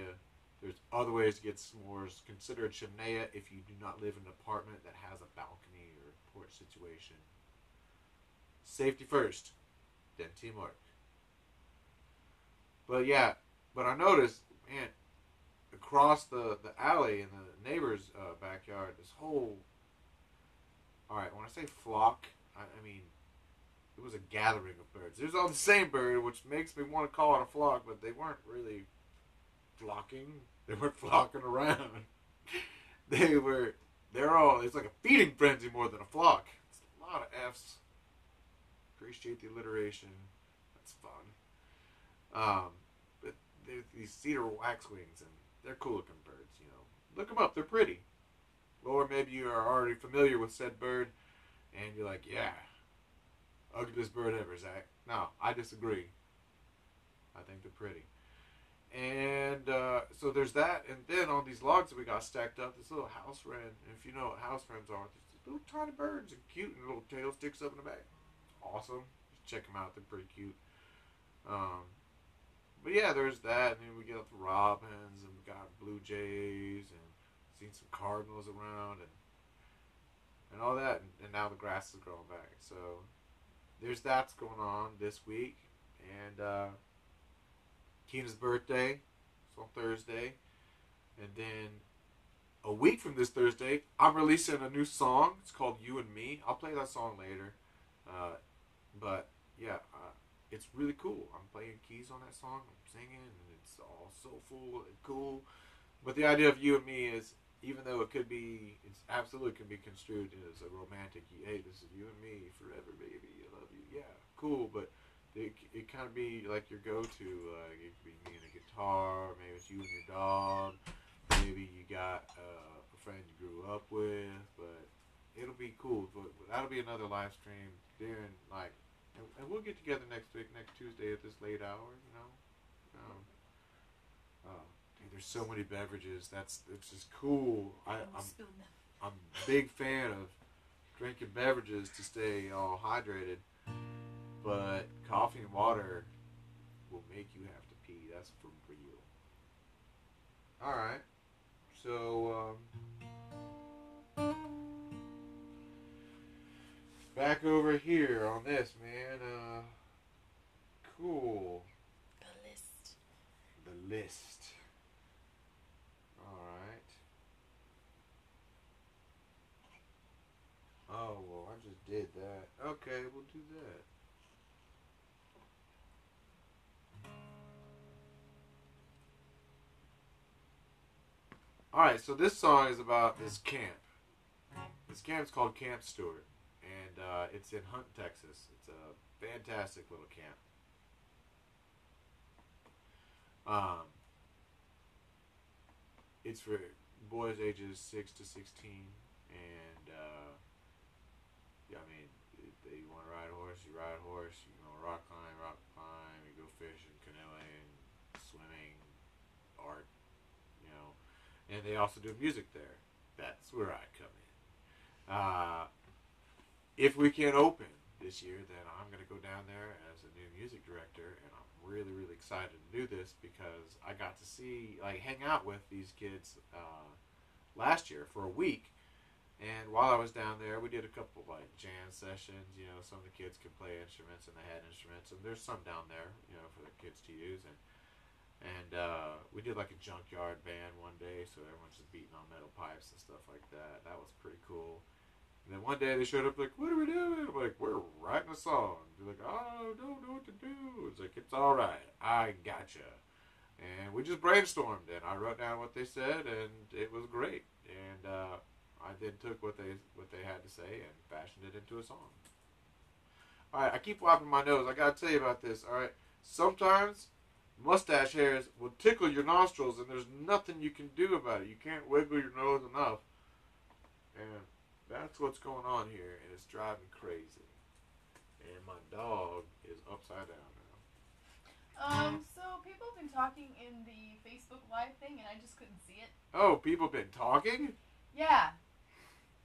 There's other ways to get s'mores. Consider a chimenea if you do not live in an apartment that has a balcony or a porch situation. Safety first, then teamwork. But yeah, I noticed, man, across the alley in the neighbor's backyard, this whole... Alright, when I say flock, I mean, it was a gathering of birds. It was all the same bird, which makes me want to call it a flock, but they weren't really flocking. They weren't flocking around. It's like a feeding frenzy more than a flock. It's a lot of F's. Appreciate the alliteration. That's fun. But they're these cedar waxwings, and they're cool looking birds, you know. Look them up, they're pretty. Or maybe you are already familiar with said bird, and you're like, yeah, ugliest bird ever, Zach. No, I disagree. I think they're pretty. And so there's that, and then on these logs that we got stacked up, this little house wren, and if you know what house wrens are, these little tiny birds, and cute, and little tail sticks up in the back. Awesome. Just check them out, they're pretty cute. But yeah, there's that, and then we get up the robins, and we got blue jays, and seen some cardinals around, and all that, and now the grass is growing back. So there's that's going on this week, and Keena's birthday is on Thursday, and then a week from this Thursday, I'm releasing a new song. It's called You and Me. I'll play that song later, but yeah, it's really cool. I'm playing keys on that song, I'm singing, and it's all soulful and cool. But the idea of You and Me is, even though it absolutely can be construed as a romantic, hey, this is you and me forever, baby, I love you, yeah, cool, but it kind of be like your go-to, it could be me and a guitar, maybe it's you and your dog, maybe you got a friend you grew up with, but it'll be cool. But that'll be another live stream during, like, and we'll get together next week, next Tuesday at this late hour, you know. There's so many beverages. It's just cool. I'm a big fan of drinking beverages to stay all hydrated, but coffee and water will make you have to pee. That's for real. All right, so back over here on this, man. Cool. The list. Oh, well, I just did that. Okay, we'll do that. Alright, so this song is about this camp. This camp's called Camp Stewart, and it's in Hunt, Texas. It's a fantastic little camp. It's for boys ages 6 to 16, and I mean, you want to ride a horse, you ride a horse. You know, rock climb. You go fishing, canoeing, swimming, art. You know, and they also do music there. That's where I come in. If we can open this year, then I'm going to go down there as a new music director, and I'm really, really excited to do this because I got to hang out with these kids last year for a week. And while I was down there, we did a couple jam sessions. You know, some of the kids could play instruments, and they had instruments, and there's some down there, you know, for the kids to use. And we did a junkyard band one day, so everyone's just beating on metal pipes and stuff like that. That was pretty cool. And then one day they showed up like, "What are we doing?" I'm like, "We're writing a song." They're like, "Oh, I don't know what to do." It's like, "It's all right, I gotcha." And we just brainstormed, and I wrote down what they said, and it was great. And I then took what they had to say and fashioned it into a song. Alright, I keep wiping my nose. I gotta tell you about this, alright? Sometimes mustache hairs will tickle your nostrils and there's nothing you can do about it. You can't wiggle your nose enough. And that's what's going on here, and it's driving crazy. And my dog is upside down now. So people have been talking in the Facebook Live thing, and I just couldn't see it. Oh, people been talking? Yeah.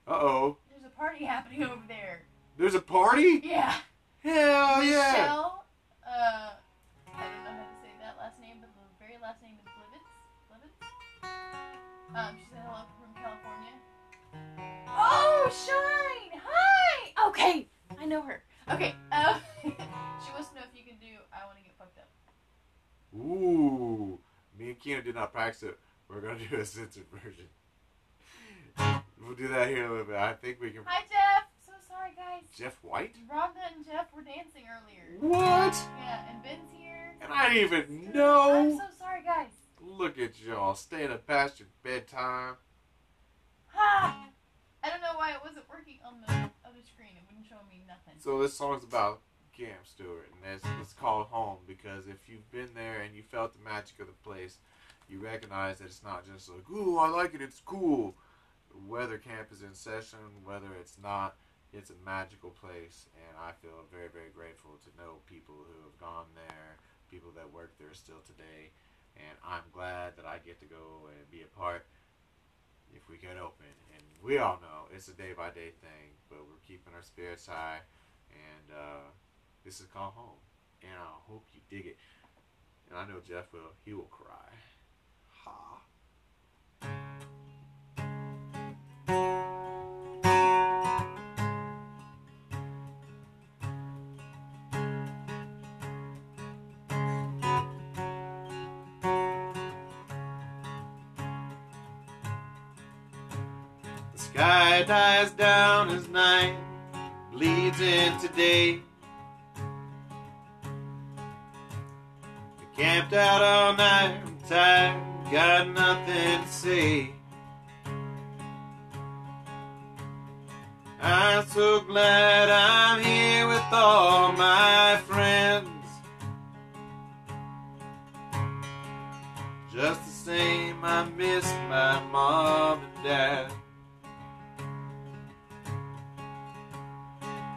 Uh-oh. There's a party happening over there. There's a party? Yeah. Hell yeah. Michelle, I don't know how to say that last name, but the very last name is Blivitz. She said hello from California. Oh, Shine! Hi! Okay, I know her. Okay, she wants to know if you can do I Want to Get Fucked Up. Ooh. Me and Keena did not practice it. We're going to do a censored version. We'll do that here in a little bit. I think we can... Hi, Jeff! So sorry, guys. Jeff White? Rhonda and Jeff were dancing earlier. What? Yeah, and Ben's here. And I didn't even know. I'm so sorry, guys. Look at y'all staying up past your bedtime. Ha! I don't know why it wasn't working on the other screen. It wouldn't show me nothing. So this song's about Camp Stewart, and it's called Home, because if you've been there and you felt the magic of the place, you recognize that it's not just like, ooh, I like it, it's cool. Whether camp is in session, whether it's not, it's a magical place, and I feel very, very grateful to know people who have gone there, people that work there still today, and I'm glad that I get to go and be a part if we get open. And we all know it's a day-by-day thing, but we're keeping our spirits high, and this is called Home, and I hope you dig it. And I know Jeff will. He will cry. Ha. The sky dies down as night bleeds into day. Camped out all night, I'm tired, got nothing to say. I'm so glad I'm here with all my friends. Just the same, I miss my mom and dad.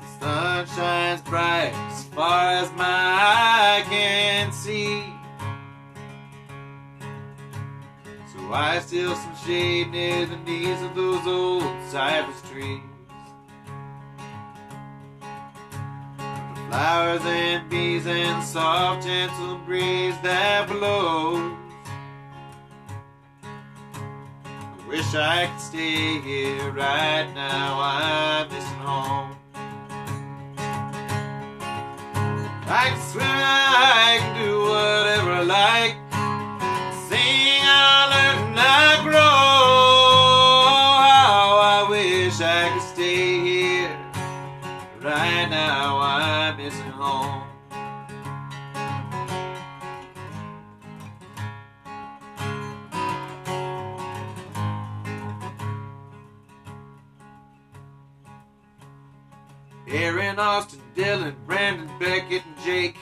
The sun shines bright as far as my eye can see. So I steal some shade near the knees of those old cypress trees. The flowers and bees and the soft gentle breeze that blows. I wish I could stay here right now, I'm missing home. I can swim, I can do whatever I like. Sing, I learn, and I grow. How I wish I could stay here. Right now I'm missing home. Aaron, Austin, Dylan, Brandon, Beckett, and Jake.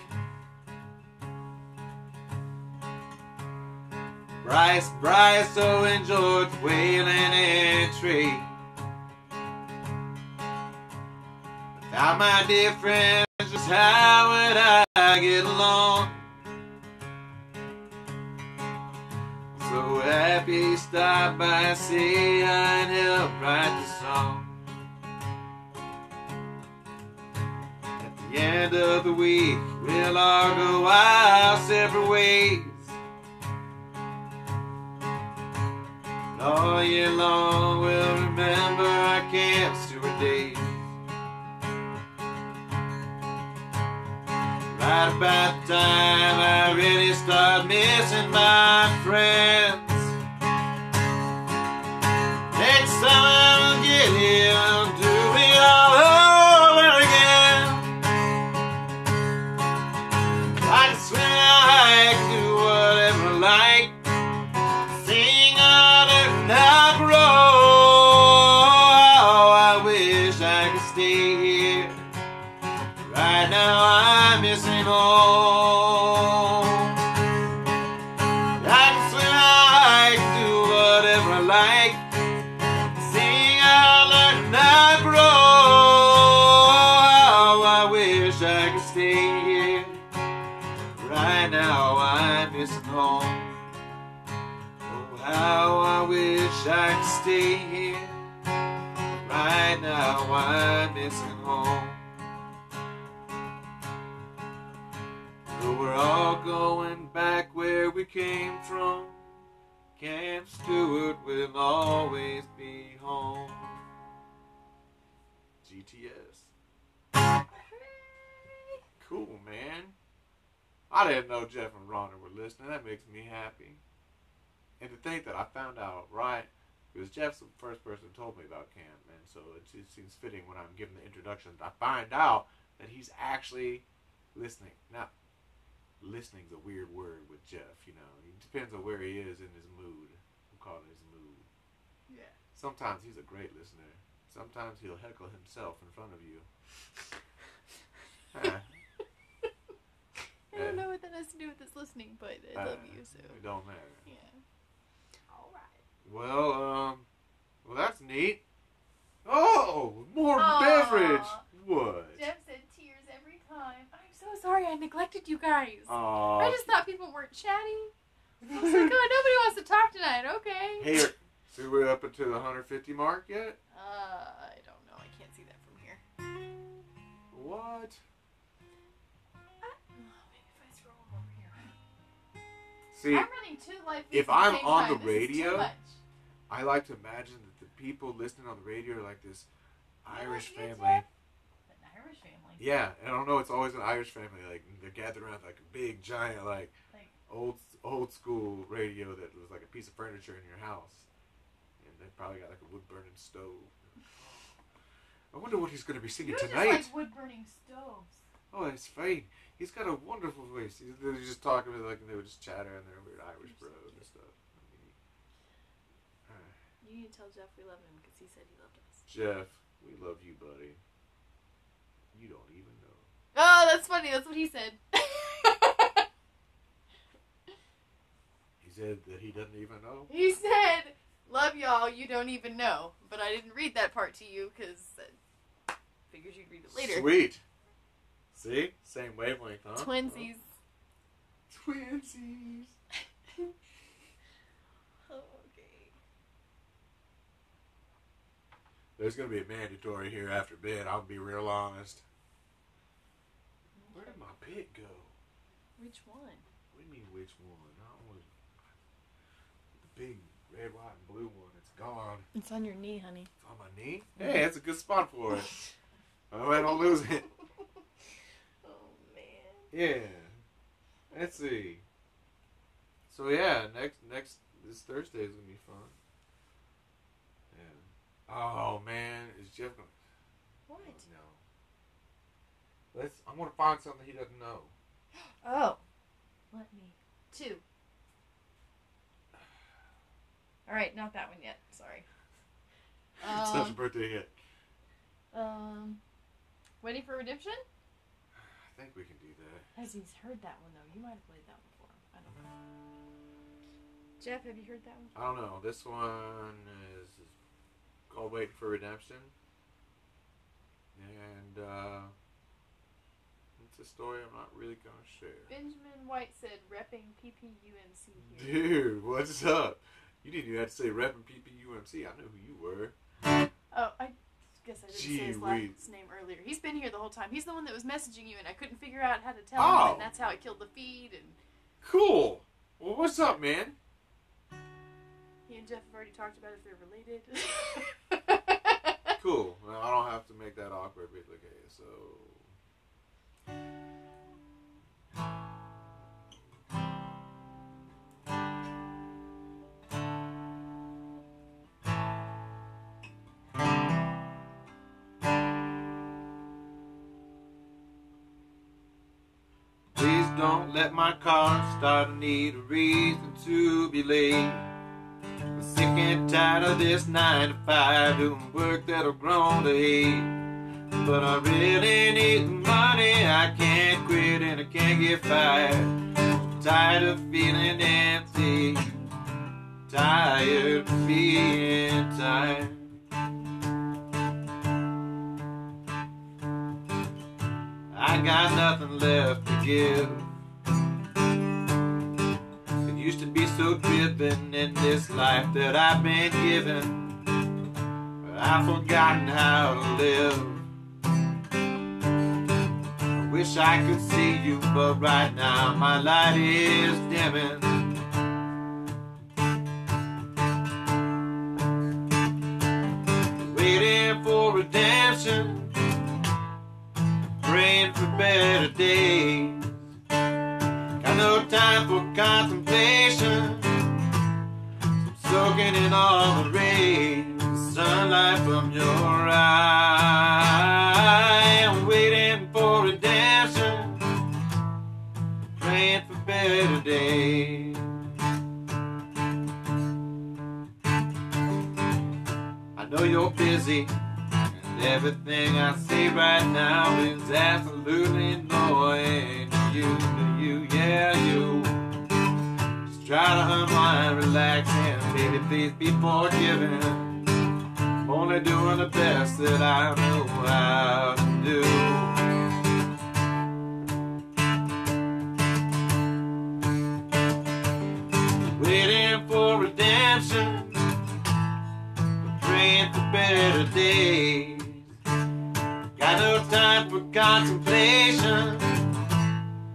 Bryce, Owen, George, Waylon, and Trey. Without my dear friends, just how would I get along? So happy you stopped by and say I'd help write the song. At the end of the week, we'll all go our separate ways. All year long we'll remember our Camp Stewart days. Right about the time I really start missing my friends. Next time I'll get here, I'll do it all over again. I can swim, I can do whatever I like. Sing on it, I grow. Oh, I wish I could stay here right like. Sing out like a night grow. How I wish I could stay here. Right now I'm missing home. Oh, how I wish I could stay here. Right now I'm missing home. But we're all going back where we came from. Camp Stewart will always be home. GTS. Cool, man. I didn't know Jeff and Rhonda were listening. That makes me happy. And to think that I found out right, because Jeff's the first person who told me about camp, and so it seems fitting when I'm giving the introduction that I find out that he's actually listening. Now, listening's a weird word with Jeff, you know. It depends on where he is in his mood. We'll call it his mood. Yeah. Sometimes he's a great listener. Sometimes he'll heckle himself in front of you. I don't know what that has to do with this listening, but I love you, so. It don't matter. Yeah. Alright. Well, that's neat. Oh, more beverage. What? Jeff said tears every time. I'm so sorry I neglected you guys. Aw. I just thought people weren't chatting. I was like, oh, nobody wants to talk tonight. Okay. Hey, so we're up into the 150 mark yet? I don't know. I can't see that from here. What? Maybe if I scroll over here. See, I'm running two live feeds if at the I'm same on time. the This is too radio, much. I like to imagine that the people listening on the radio are like this Irish You like family. An Irish family. Yeah, and I don't know, it's always an Irish family. Like, they're gathered around like a big, giant, like old school radio that was like a piece of furniture in your house. And they probably got like a wood burning stove. I wonder what he's going to be singing tonight. Just like wood burning stoves. Oh, that's fine. He's got a wonderful voice. They're just talking with like, and they would just chatter and they're weird Irish bros and stuff. You need to tell Jeff we love him because he said he loved us. Jeff, we love you, buddy. You don't even know. Oh, that's funny. That's what he said. He said that he doesn't even know? He said, love y'all, you don't even know. But I didn't read that part to you because I figured you'd read it later. Sweet. See? Same wavelength, huh? Twinsies. Twinsies. Okay. There's going to be a mandatory here after bed. I'll be real honest. Where did my pick go? Which one? What do you mean, which one? The big red, white, and blue one. It's gone. It's on your knee, honey. It's on my knee? Hey, that's a good spot for it. Oh, I don't lose it. Oh, man. Yeah. Let's see. So, yeah, next this Thursday is going to be fun. Yeah. Oh, man. Is Jeff going to... What? No. I'm going to find something he doesn't know. Oh. Let me. 2. Alright, not that one yet. Sorry. It's not your birthday yet. Waiting for Redemption? I think we can do that. As he's heard that one, though. You might have played that one for him. I don't know. Jeff, have you heard that one? I don't know. This one is called Waiting for Redemption. And, it's a story I'm not really going to share. Benjamin White said, repping PPUMC here. Dude, what's up? You didn't even have to say repping PPUMC. I knew who you were. Oh, I guess I didn't say his Gee last whiz. name earlier. He's been here the whole time. He's the one that was messaging you, and I couldn't figure out how to tell Oh. him, and that's how I killed the feed. And Cool. Well, what's up, man? he and Jeff have already talked about if they're related. Cool. Well, I don't have to make that awkward, but okay, so... Please don't let my car start. I need a reason to be late. I'm sick and tired of this 9 to 5, doing work that I've grown to hate. But I really need the money. I can't quit and I can't get fired. I'm tired of feeling empty. tired of being tired. I got nothing left to give. It used to be so driven in this life that I've been given, but I've forgotten how to live. I wish I could see you, but right now my light is dimming. Waiting for redemption, praying for better days. Got no time for contemplation, soaking in all the rays, sunlight from your eye. I'm waiting for redemption, praying for better days. I know you're busy, and everything I say right now is absolutely annoying to you, yeah, you. Just try to unwind, relax, and baby, please be forgiven. I'm only doing the best that I know how to do. Waiting for redemption, praying for better days. Got no time for contemplation,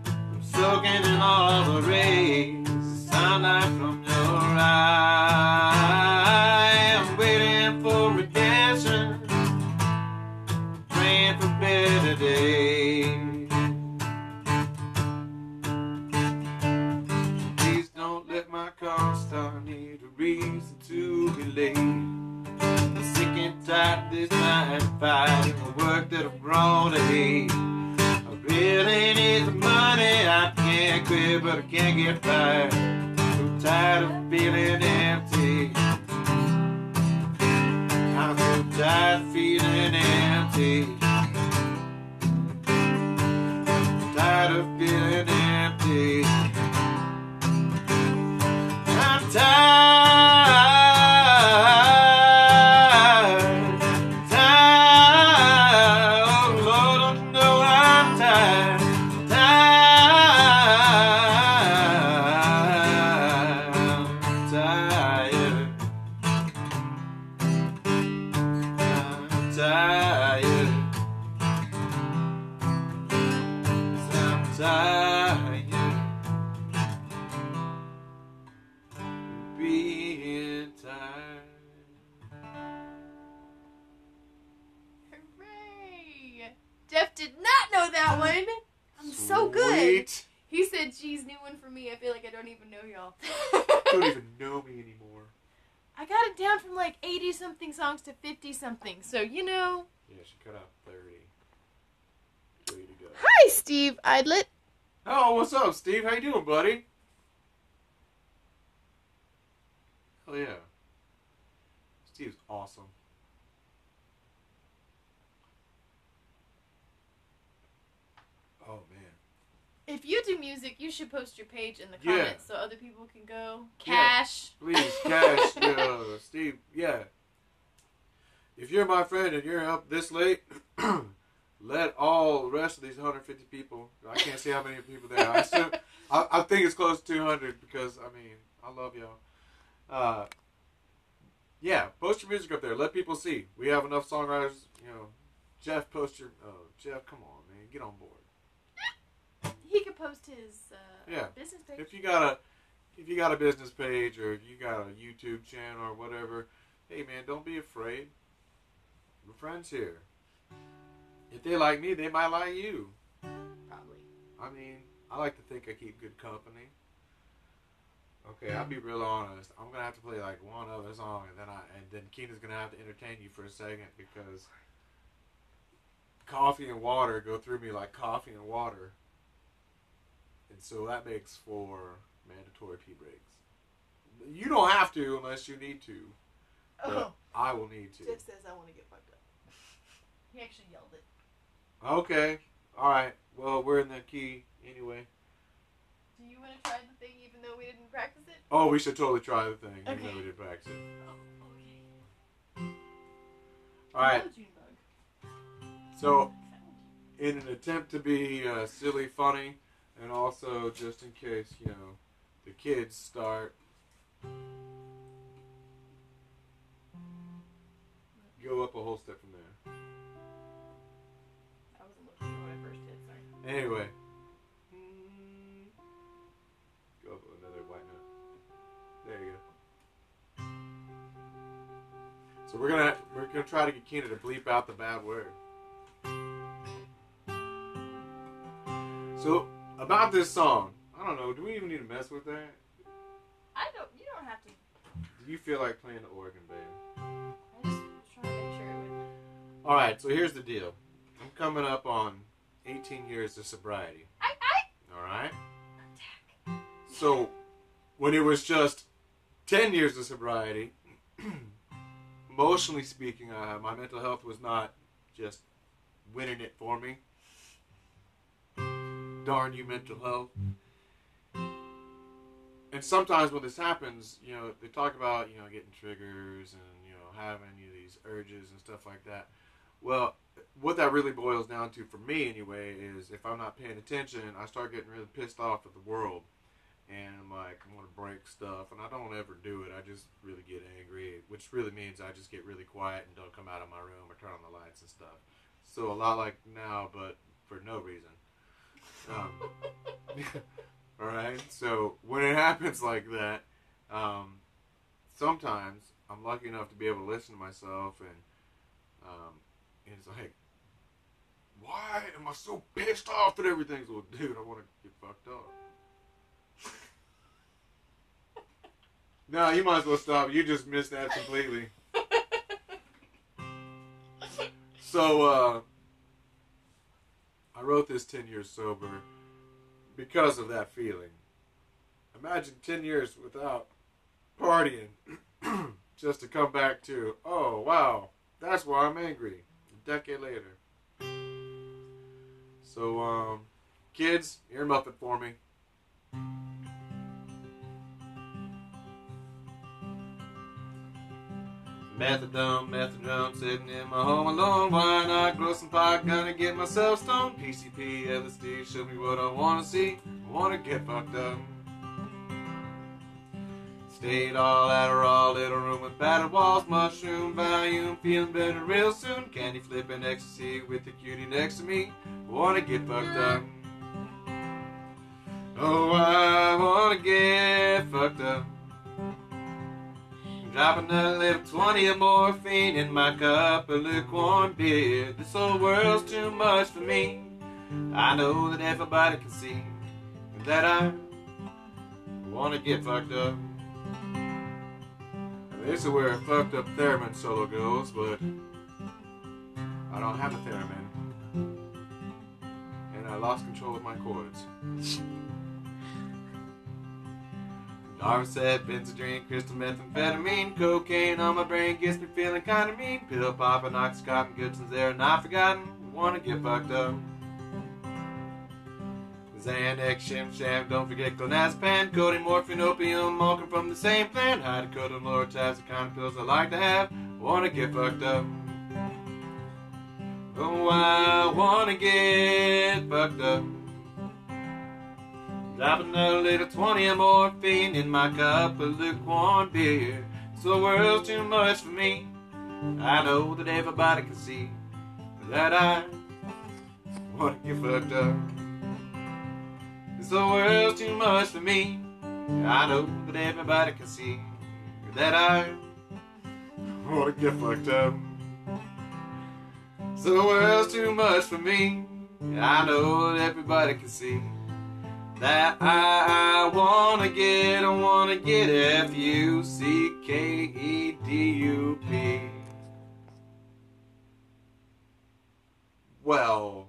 I'm soaking in all the rays, sunlight from your eye. I'm waiting for redemption, praying for better days. Please don't let my car start, need a reason to be late. I'm sick and tired of this 9 to 5 and the work that I've grown to hate. I really need the money, I can't quit but I can't get fired. So tired of feeling empty, I'm so tired of feeling empty. Tired of feeling empty. I'm tired, tired. Oh Lord, don't you know I'm tired, tired, I'm tired. I'm tired being tired. Hooray! Jeff did not know that one. I'm so good. Sweet. He said, "Geez, new one for me." I feel like I don't even know y'all. Don't even know me anymore. I got it down from like 80-something songs to 50-something, so you know. Yeah, she cut out 30. Way to go. Hi, Steve Idlet. Oh, what's up, Steve? How you doing, buddy? Hell yeah. Steve's awesome. Oh, man. If you do music, you should post your page in the Yeah. comments so other people can go. Cash. Please, Cash, Steve, yeah. If you're my friend and you're up this late, let all the rest of these 150 people, I can't see how many people there are. I think it's close to 200 because, I mean, I love y'all. Yeah, post your music up there. Let people see. We have enough songwriters, you know. Jeff, post your, Jeff, come on, man. Get on board. He could post his Yeah. business page. If you got a business page or if you got a YouTube channel or whatever, hey man, don't be afraid. We're friends here. If they like me, they might like you. Probably. I mean, I like to think I keep good company. Okay, I'll be real honest. I'm gonna have to play like one other song, and then Keena's gonna have to entertain you for a second because coffee and water go through me like coffee and water. And so that makes for mandatory pee breaks. You don't have to unless you need to. But I will need to. Jeff says I want to get fucked up. He actually yelled it. Okay. Alright. Well, we're in the key anyway. Do you want to try the thing even though we didn't practice it? Oh, we should totally try the thing, even Okay. though we did practice it. Oh, okay. Alright, Hello, Junebug. so in an attempt to be silly, funny, and also just in case, you know, the kids start, go up a whole step from there. I wasn't looking when I first did, sorry. Anyway. Go up another white note. There you go. So we're gonna try to get Keena to bleep out the bad word. So about this song, I don't know. Do we even need to mess with that? You don't have to. Do you feel like playing the organ, babe? I just was trying to make sure it would. All right. So here's the deal. I'm coming up on 18 years of sobriety. All right. Attack. So when it was just 10 years of sobriety, emotionally speaking, my mental health was not just winning it for me. Darn you, mental health. And sometimes when this happens, you know, they talk about, you know, getting triggers and, you know, having these urges and stuff like that. Well, what that really boils down to for me anyway is if I'm not paying attention, I start getting really pissed off at the world. And I'm like, I want to break stuff, and I don't ever do it. I just really get angry, which really means I just get really quiet and don't come out of my room or turn on the lights and stuff. So a lot like now, but for no reason. Alright, so when it happens like that, sometimes I'm lucky enough to be able to listen to myself, and it's like, why am I so pissed off at everything? So, dude, I want to get fucked up. No, you might as well stop. You just missed that completely. So, I wrote this 10 years sober because of that feeling. Imagine 10 years without partying just to come back to, oh, wow, that's why I'm angry. A decade later. So, kids, ear muffin for me. Methadone, sitting in my home alone. Why not grow some pot? Gonna get myself stoned. PCP, LSD, show me what I wanna see. I wanna get fucked up. Stayed all Adderall, little room with battered walls, mushroom volume, feeling better real soon. Candy flipping ecstasy with the cutie next to me. I wanna get fucked up. Oh, I wanna get fucked up. Dropping a little 20 of morphine in my cup of lukewarm beer. This whole world's too much for me. I know that everybody can see that I wanna get fucked up. And this is where a fucked up theremin solo goes, but I don't have a theremin. And I lost control of my chords. Darwin said, Benzodrine, crystal methamphetamine, cocaine on my brain gets me feeling kinda mean. Pill popping, oxycontin, good since they're not forgotten. Wanna get fucked up. Xanax, Shim Sham, don't forget clonazepam, codeine, morphine, opium, all come from the same plant. Hydrocodone, Lortabs, the kind of pills I like to have. Wanna get fucked up. Oh, I wanna get fucked up. Dropping a little 20 of morphine in my cup of lukewarm beer. So the world's too much for me. I know that everybody can see that I wanna get fucked up. So the world's too much for me. I know that everybody can see that I wanna get fucked up. So the world's too much for me. I know that everybody can see that I wanna get F-U-C-K-E-D-U-P. Well,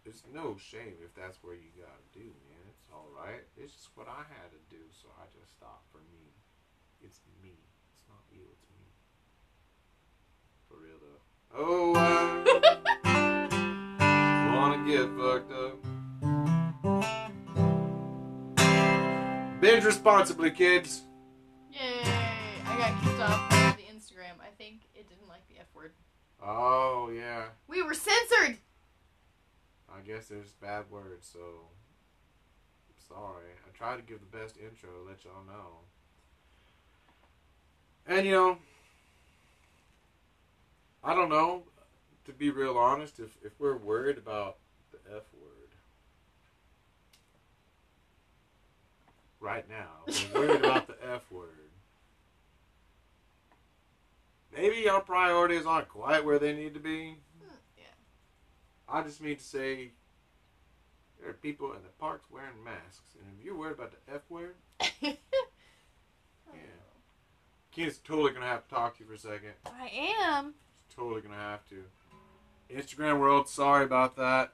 there's no shame if that's where you gotta do, man. It's alright. It's just what I had to do, so I just stopped for me. It's me. It's not you, it's me. For real though. Oh, I wanna get fucked up. Change responsibly, kids. Yay! I got kicked off of the Instagram. I think it didn't like the F word. Oh, yeah. We were censored! I guess there's bad words, so... Sorry. I tried to give the best intro to let y'all know. And, you know... I don't know, to be real honest, if we're worried about the F word right now, if we're worried about the F word, maybe our priorities aren't quite where they need to be. Yeah. I just mean to say there are people in the parks wearing masks, and if you're worried about the F word, yeah. Keen's totally going to have to talk to you for a second. I am. Totally gonna have to. Instagram world, sorry about that.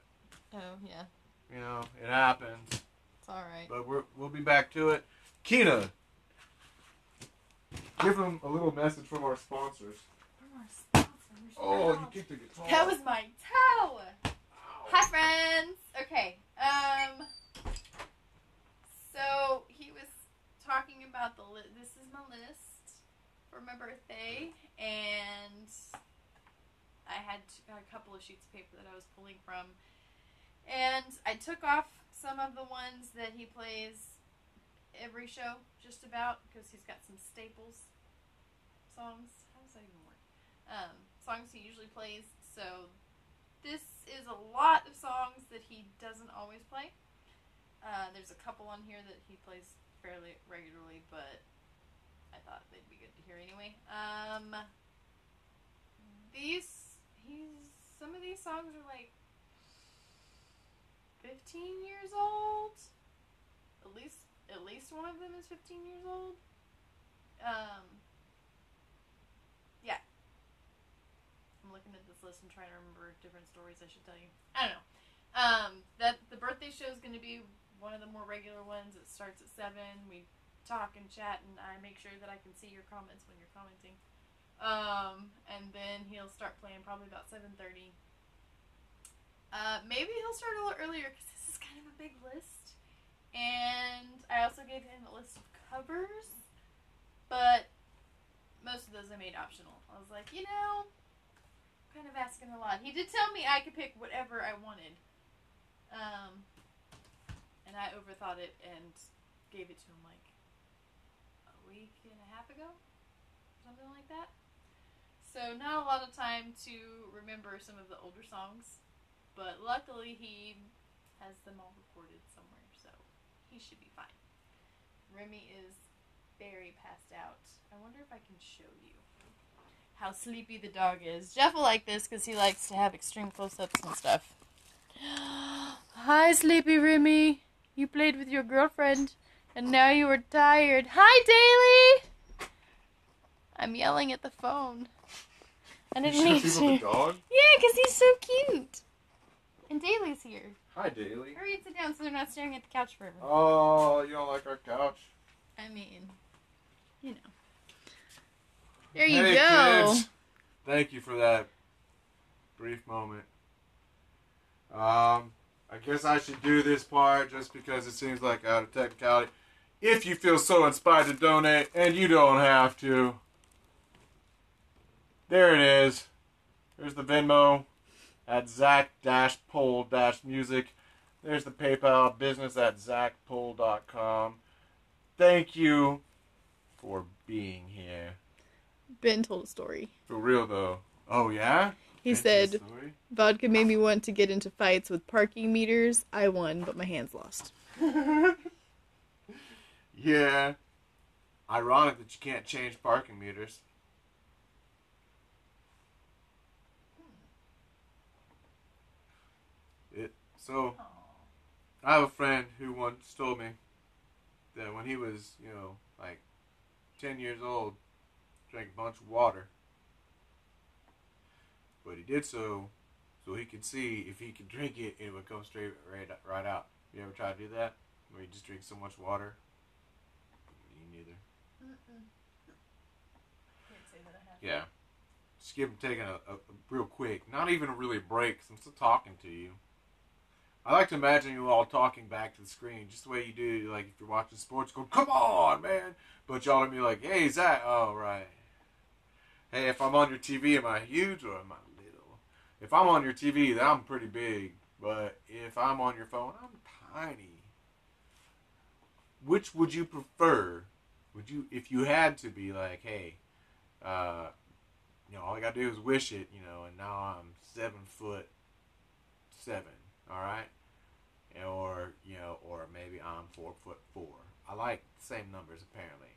Oh, yeah. You know, it happens. It's alright. But we'll be back to it. Keena, give them a little message from our sponsors. From our sponsors? Oh, you kicked the guitar. That was my toe! Ow. Hi, friends! Okay, so he was talking about this is my list for my birthday, and I had a couple of sheets of paper that I was pulling from, and I took off some of the ones that he plays every show, just about, because he's got some staples songs. How does that even work? Songs he usually plays. So this is a lot of songs that he doesn't always play. There's a couple on here that he plays fairly regularly, but I thought they'd be good to hear anyway. Some of these songs are like 15 years old. At least one of them is 15 years old. Yeah. I'm looking at this list and trying to remember different stories I should tell you. I don't know. That the birthday show is going to be one of the more regular ones. It starts at 7. We talk and chat, and I make sure that I can see your comments when you're commenting. And then he'll start playing probably about 7:30. Maybe he'll start a little earlier because this is kind of a big list. And I also gave him a list of covers, but most of those I made optional. I was like, I'm kind of asking a lot. He did tell me I could pick whatever I wanted. And I overthought it and gave it to him like a week and a half ago. Something like that. So not a lot of time to remember some of the older songs, but luckily he has them all recorded somewhere, so he should be fine. Remy is very passed out. I wonder if I can show you how sleepy the dog is. Jeff will like this because he likes to have extreme close-ups and stuff. Hi, sleepy Remy. You played with your girlfriend, and now you are tired. Hi, Daly! I'm yelling at the phone. I didn't mean to. The dog? Yeah, because he's so cute. And Daly's here. Hi, Daly. Hurry and sit down so they're not staring at the couch forever. Oh, you don't like our couch? I mean, There you go. Kids. Thank you for that brief moment. I guess I should do this part just because it seems like out of technicality. If you feel so inspired to donate, and you don't have to, there it is. There's the Venmo at Zach-Pole-Music. There's the PayPal business at ZachPole.com. Thank you for being here. Ben told a story. For real, though. Oh, yeah? He said, vodka made me want to get into fights with parking meters. I won, but my hands lost. Yeah. Ironic that you can't change parking meters. So, I have a friend who once told me that when he was, like 10 years old, drank a bunch of water. But he did so he could see if he could drink it, it would come straight right out. You ever try to do that? Where you just drink so much water? Me neither. Can't say that I have. Yeah. Just give him taking a real quick, not even a really break, 'cause I'm still talking to you. I like to imagine you all talking back to the screen, just the way you do, like if you're watching sports, go, come on, man. But y'all be like, hey, Zach, oh, right. Hey, if I'm on your TV, am I huge or am I little? If I'm on your TV, then I'm pretty big. But if I'm on your phone, I'm tiny. Which would you prefer? Would you, if you had to be like, hey, all I gotta do is wish it, and now I'm 7'7", all right? Or maybe I'm 4'4". I like the same numbers apparently.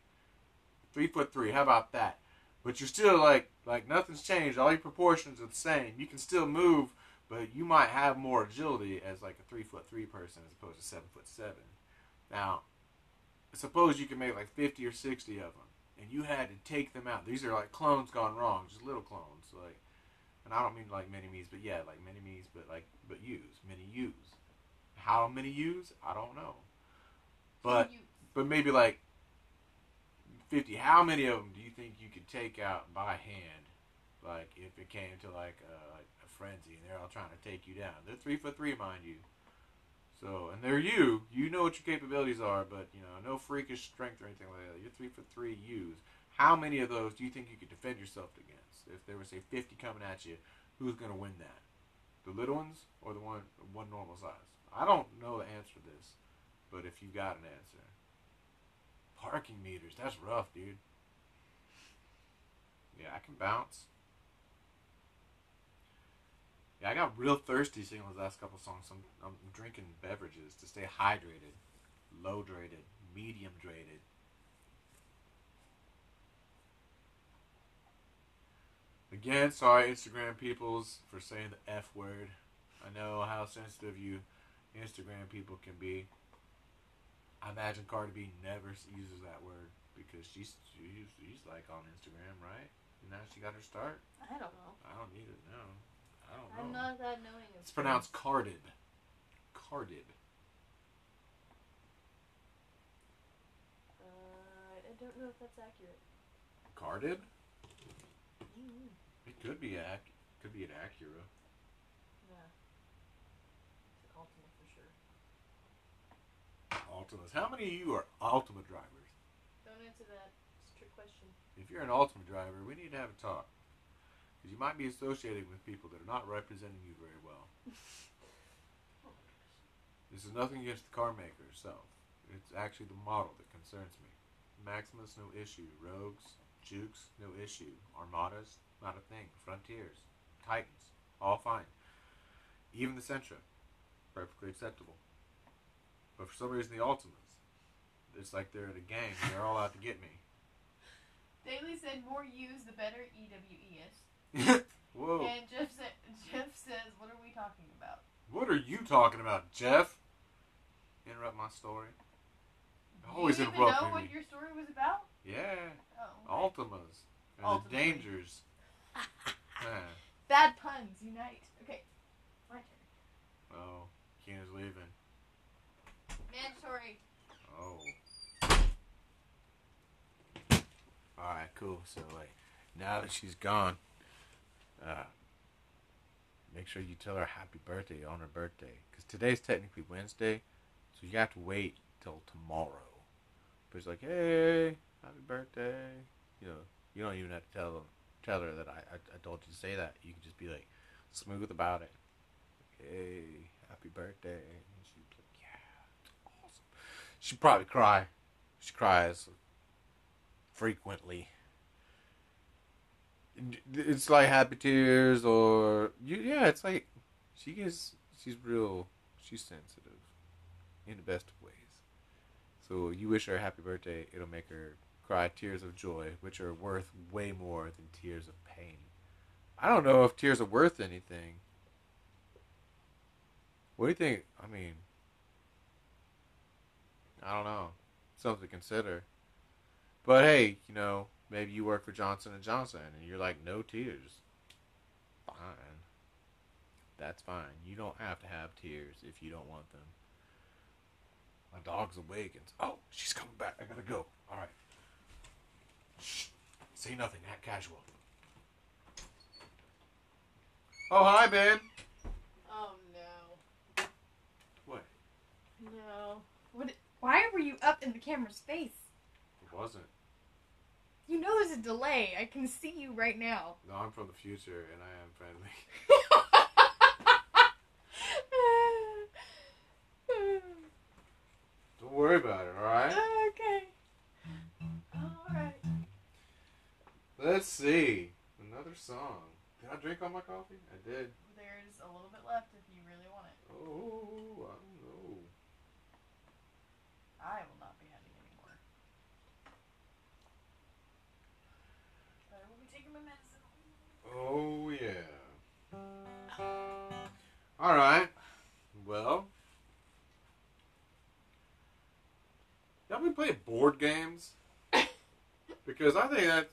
3'3", how about that? But you're still like nothing's changed. All your proportions are the same. You can still move, but you might have more agility as like a 3'3" person as opposed to 7'7". Now, suppose you can make like 50 or 60 of them, and you had to take them out. These are like clones gone wrong, just little clones. Like, and I don't mean like mini-me's, but yeah, like mini-me's, but mini-yous. How many yous? I don't know. But maybe like 50. How many of them do you think you could take out by hand? Like if it came to like a frenzy and they're all trying to take you down. They're 3'3", mind you. So, and they're you. You know what your capabilities are, but no freakish strength or anything like that. You're 3'3" yous. How many of those do you think you could defend yourself against? If there was say 50 coming at you, who's gonna win that? The little ones or the one normal size? I don't know the answer to this, but if you got an answer. Parking meters, that's rough, dude. Yeah, I can bounce. Yeah, I got real thirsty singing those last couple songs. I'm drinking beverages to stay hydrated, low-drated, medium-drated. Again, sorry, Instagram peoples, for saying the F word. I know how sensitive you Instagram people can be. I imagine Cardi B never uses that word because she's like on Instagram, right? And now she got her start. I don't know. I don't need it. No, I don't know. I'm not that knowing. It's pronounced carded. Carded. I don't know if that's accurate. Carded? Mm-hmm. It could be could be an Acura. Yeah. It's an Altima for sure. Altimas. How many of you are Altima drivers? Don't answer that. It's a trick question. If you're an Altima driver, we need to have a talk. Because you might be associating with people that are not representing you very well. This is nothing against the car maker itself. It's actually the model that concerns me. Maximus, no issue. Rogues, Jukes, no issue. Armadas, not a thing. Frontiers, Titans, all fine. Even the Sentra, perfectly acceptable. But for some reason, the Altimas, it's like they're in a gang. They're all out to get me. Daly said, "More U's, the better." EWES. Whoa. And Jeff says, "What are we talking about?" What are you talking about, Jeff? Interrupt my story. Always interrupt me. You even know what your story was about? Yeah. Oh. Altimas. And Ultimately. the dangers. Bad puns unite. Okay, my turn. Oh, Keena's leaving. Mandatory. Oh. Alright, cool. So, now that she's gone, make sure you tell her happy birthday on her birthday. Because today's technically Wednesday, so you have to wait till tomorrow. But it's like, hey, happy birthday. You don't even have to tell her that I told you to say that. You can just be like smooth about it. Like, hey, happy birthday. And she'd be like, yeah, it's awesome. She'd probably cry. She cries frequently. It's like happy tears or it's like she's sensitive in the best of ways. So you wish her a happy birthday, it'll make her cry tears of joy, which are worth way more than tears of pain. I don't know if tears are worth anything. What do you think? I mean, I don't know. Something to consider. But hey, maybe you work for Johnson & Johnson and you're like, no tears. Fine. That's fine. You don't have to have tears if you don't want them. My dog's awake and oh, she's coming back. I gotta go. Alright. Shh. Say nothing. Act casual. Oh, hi, babe. Oh, no. No. What? Why were you up in the camera's face? It wasn't. You know there's a delay. I can see you right now. No, I'm from the future, and I am friendly. Don't worry about it, alright? Okay. Alright. Let's see. Another song. Did I drink all my coffee? I did. There's a little bit left if you really want it. Oh, I don't know. I will not be having any more. But I will be taking my medicine. Oh, yeah. Alright. Well. Y'all been playing board games? Because I think that's...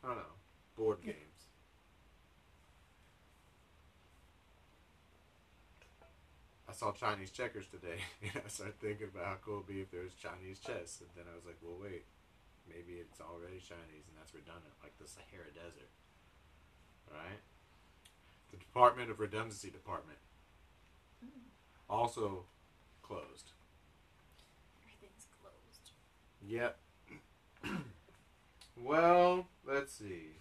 I don't know. Board games. I saw Chinese checkers today, and I started thinking about how cool it would be if there was Chinese chess. And then I was like, well, wait. Maybe it's already Chinese, and that's redundant, like the Sahara Desert. Right? The Department of Redundancy Department. Also closed. Everything's closed. Yep. Well, let's see.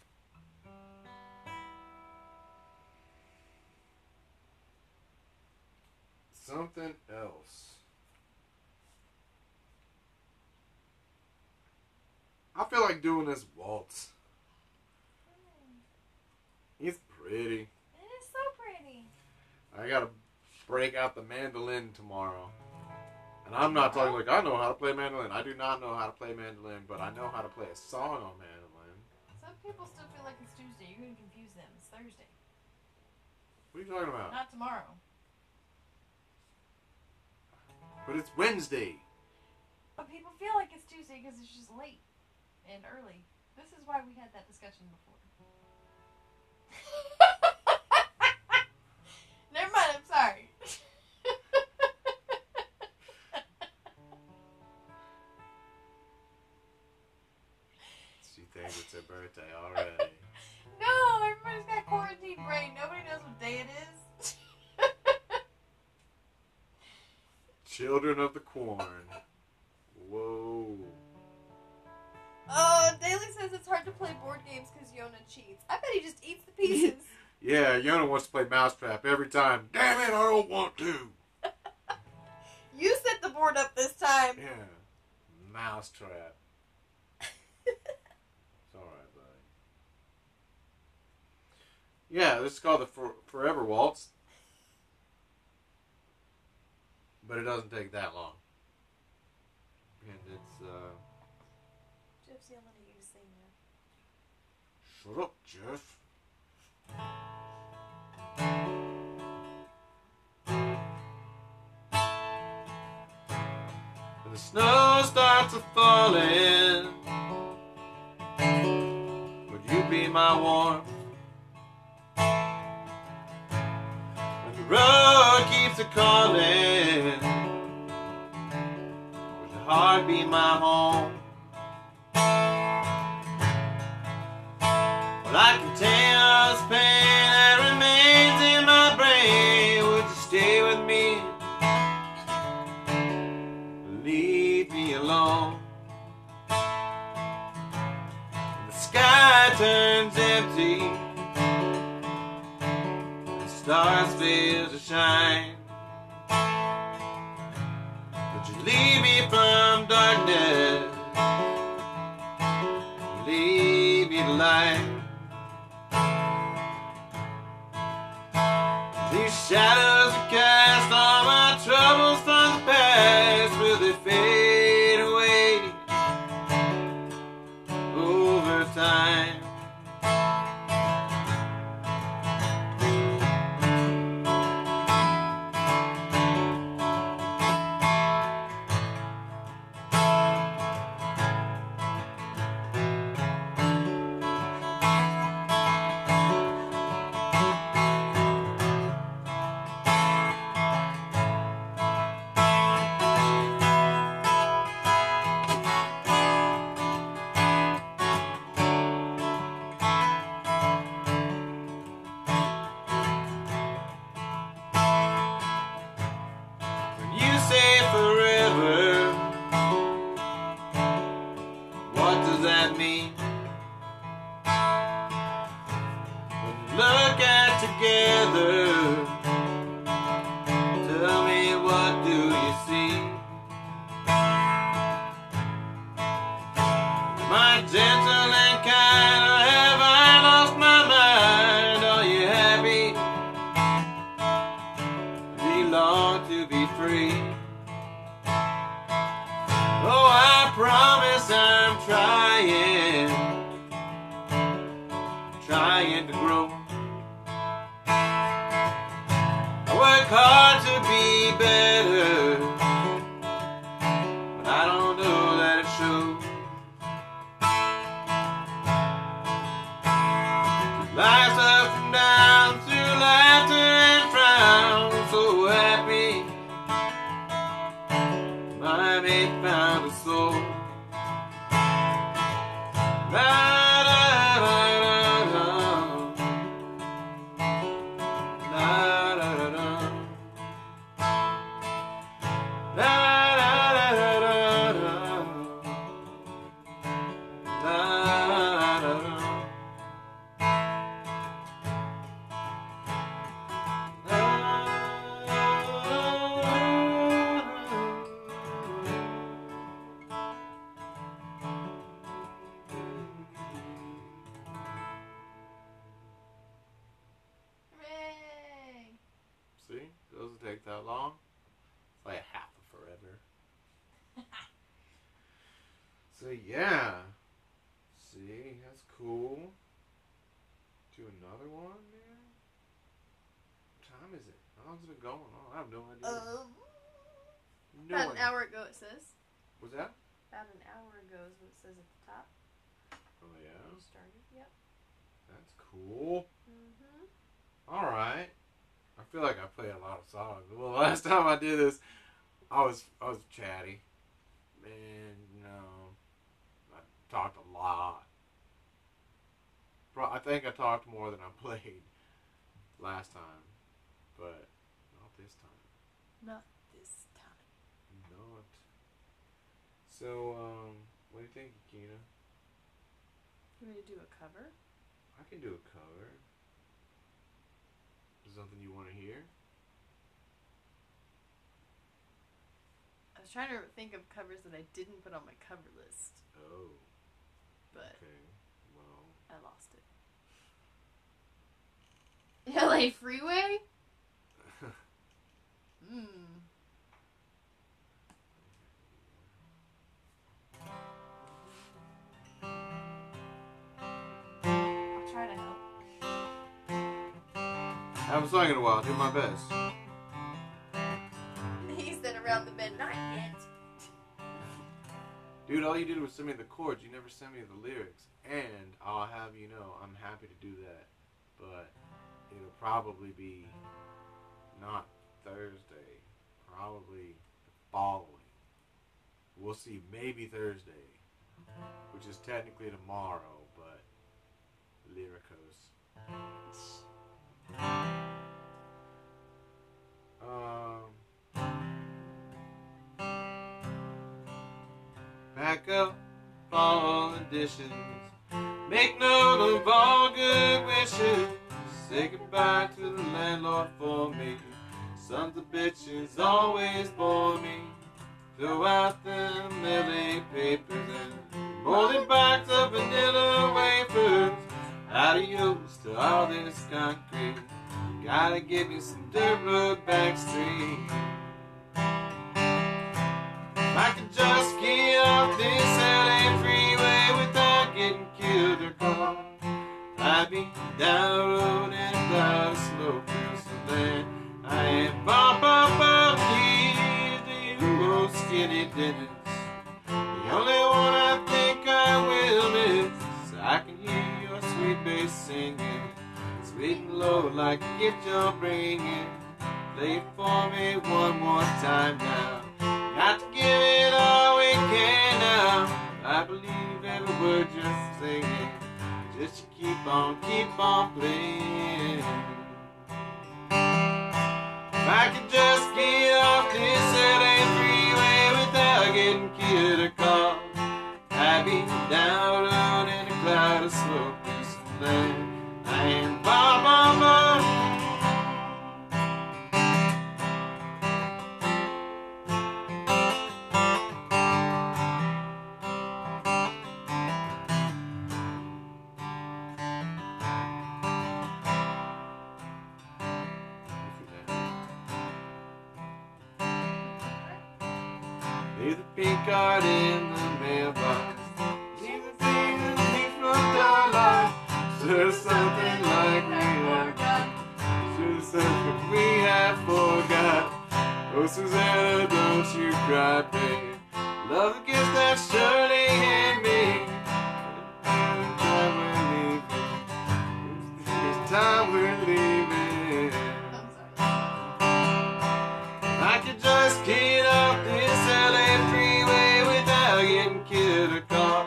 Something else. I feel like doing this waltz. It's pretty. It is so pretty. I gotta break out the mandolin tomorrow. And I'm not talking like I know how to play mandolin. I do not know how to play mandolin, but I know how to play a song on mandolin. Some people still feel like it's Tuesday. You're going to confuse them. It's Thursday. What are you talking about? Not tomorrow. But it's Wednesday. But people feel like it's Tuesday because it's just late and early. This is why we had that discussion before. Never mind, I'm sorry. She thinks it's her birthday already. No, everybody's got quarantine brain. Nobody knows what day it is. Children of the Corn. Whoa. Oh, Daly says it's hard to play board games because Yona cheats. I bet he just eats the pieces. Yeah, Yona wants to play Mousetrap every time. Damn it, I don't want to. You set the board up this time. Yeah. Mousetrap. It's alright, buddy. Yeah, this is called the Forever Waltz. But it doesn't take that long. And it's, Jeff's yelling at you to sing now. Shut up, Jeff. When the snow starts a-falling, would you be my warmth? When the road keeps a-calling, would your heart be my home? Well, I can tell this pain that remains in my brain. Would you stay with me? Leave me alone. When the sky turns empty, the stars fail to shine. Would you leave me from darkness? Leave me to light. These shadows are cast, all my troubles from the past, will they fade away over time? does that mean? When you look at together, tell me, what do you see? Am I gentle and kind, or have I lost my mind? Are you happy? Do you long to be free? Oh, I promise I'm trying to grow. I work hard to be better, but I don't know that it shows. Life's up and down, through laughter and frown. So happy, my mate found a soul. See? Doesn't take that long. It's like half of forever. So yeah. See, that's cool. Do another one, man? What time is it? How long's it been going on? I have no idea. About an hour ago it says. What's that? About an hour ago is what it says at the top. Oh yeah? You started, yep. That's cool. Mm-hmm. Alright. I feel like I play a lot of songs. Well, the last time I did this, I was chatty. Man, I talked a lot. I think I talked more than I played last time, but not this time. Not this time. Not. So, what do you think, Akina? You want me to do a cover? I can do a cover. Is there something you want to hear? I was trying to think of covers that I didn't put on my cover list. Oh. But okay. Well, I lost it. LA Freeway? I'll try to help. I haven't sung in a while. Do my best. He said around the bend, not yet. Dude, all you did was send me the chords. You never sent me the lyrics. And I'll have you know, I'm happy to do that. But it'll probably be not Thursday. Probably the following. We'll see. Maybe Thursday. Which is technically tomorrow, but Lyricos. Pack up all the dishes. Make note of all good wishes. Say goodbye to the landlord for me. Sons of bitches always bore me. Throw out the LA papers and molded box of vanilla wafers. Adios to all this concrete. Gotta give me some dirt road backstreet. If I could just get off this LA freeway without getting killed or caught, I'd be down the road in a cloud of smoke through some land. I am bump here to you, old skinny Dennis. The only one I think I will miss. I can hear your sweet bass singing, sweet and low like a gift you're bringing. Play it for me one more time now. Got to give it all we can now. I believe every word you're singing. Just keep on playing. If I could just get off this LA freeway without getting killed or caught, I'd I've been down around in a cloud of smoke through some land. I ain't ba ba ba. Leave the pink card in the mailbox. Leave the thing in the front door locked. There's something like we have got. There's something we have forgot. Oh, Susanna, don't you cry, babe. Love the gift that Shirley and me. This time we're leaving. I could just get up this LA freeway without getting killed or caught.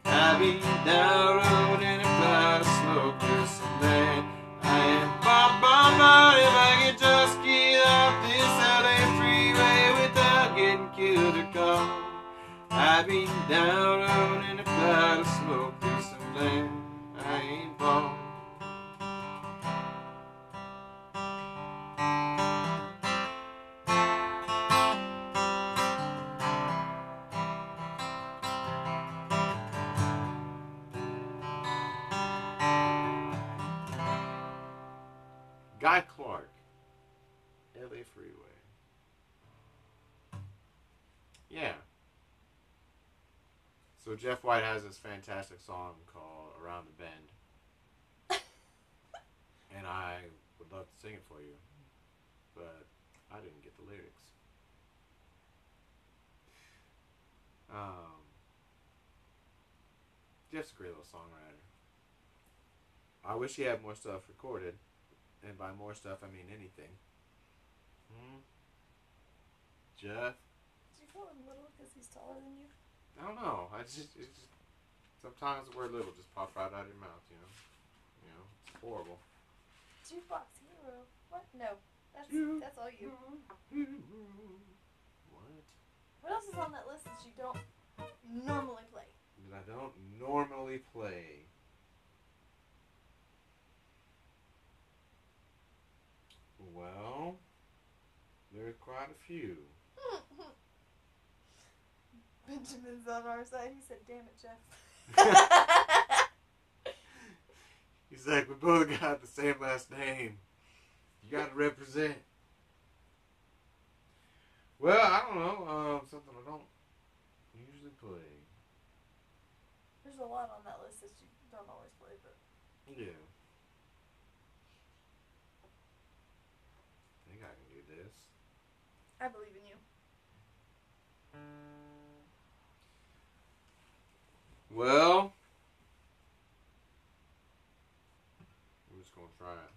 I'd be down road in a cloud of smoke through some land. I am ba-ba-ba if I could just get up this LA freeway without getting killed or caught. I'd be down road in a cloud of smoke through some land. I ain't wrong. Guy Clark, LA Freeway. Yeah. So Jeff White has this fantastic song called Around the Bend. And I would love to sing it for you. But I didn't get the lyrics. Jeff's a great little songwriter. I wish he had more stuff recorded. And by more stuff, I mean anything. Jeff? Did you call him little because he's taller than you? I don't know. It's just sometimes the word little just pops right out of your mouth, you know? It's horrible. Jukebox Hero. What? No. That's all you. What? What else is on that list that you don't normally play? That I don't normally play. Well, there's quite a few. Benjamin's on our side. He said, "Damn it, Jeff." He's like, we both got the same last name. You got to represent. Well, I don't know. Something I don't usually play. There's a lot on that list that you don't always play, but yeah. I think I can do this. I believe in you. Well, we're just gonna try it.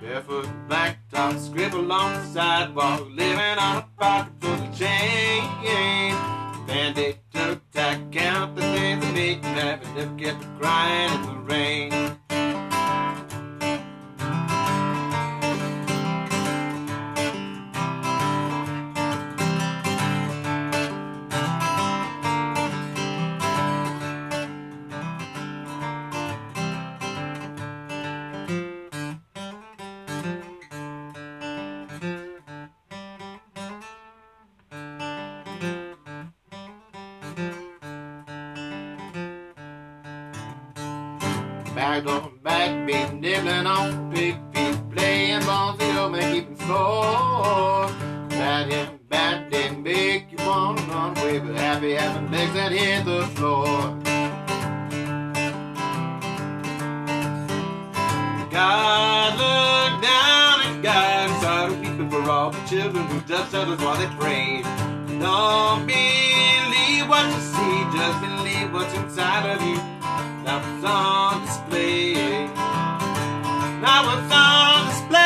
Barefoot blacktop, scribble on the sidewalk, living on a pocket full of change. Band-aid, toe tack, count the days that make you laugh and never get to crying in the rain. Back on back, be nibbling on big feet, playing balls, the old man keeping score. Bad him, bad didn't make you wanna run away, but happy having legs that hit the floor. God looked down and God started weeping for all the children who touched others while they prayed. Don't believe what you see, just believe what's inside of you. Now it's on display. Now it's on display.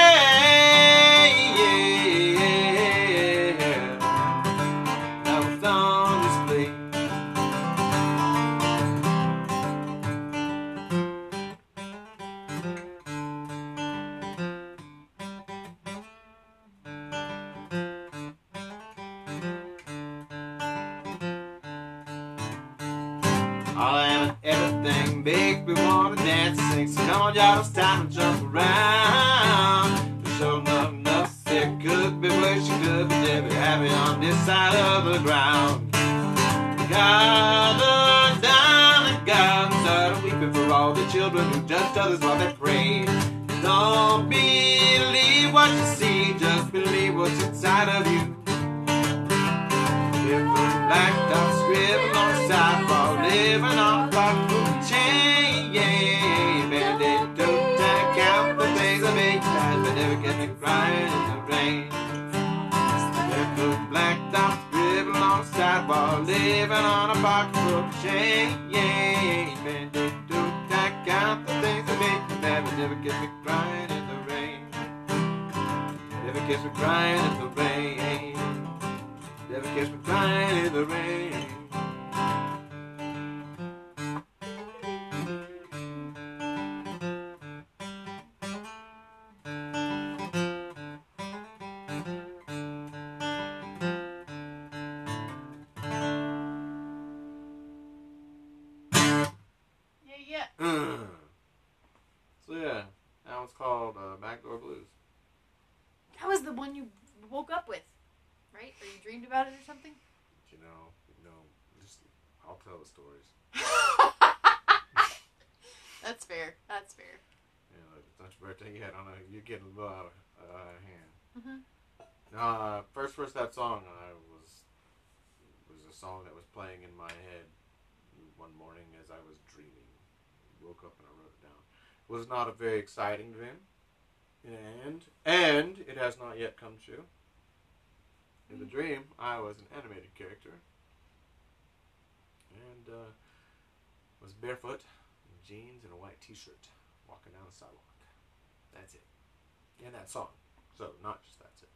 Yeah. Now it's on display. Come on, y'all, it's time to jump around. There's sure enough, there could be worse, you could be dead, be happy on this side of the ground. Gather down and God started weeping for all the children who judged others while they prayed. Don't believe what you see, just believe what's inside of you. Different black dots scribbled on the sidewalk, living on a clock with a chain. Bandit don't count the things I make bad, but never get me crying in the rain. Different black dots scribbled on the sidewalk, living on a pocketbook chain. Bandit don't count the things I make bad, but never get me crying in the rain. Never gets me crying in the rain. Never catch me crying in the rain. Yeah. So yeah, that one's called Backdoor Blues. That was the one you woke up with, right? Or you dreamed about it or something? You know, just I'll tell the stories. That's fair. That's fair. You know, it's not your birthday yet. I don't know. You're getting a little out of hand. Mm-hmm. First that song was a song that was playing in my head one morning as I was dreaming. Woke up and I wrote it down. It was not a very exciting dream, and it has not yet come true. In the dream, I was an animated character and was barefoot in jeans and a white t-shirt walking down the sidewalk. That's it. And that song. So, not just that's it.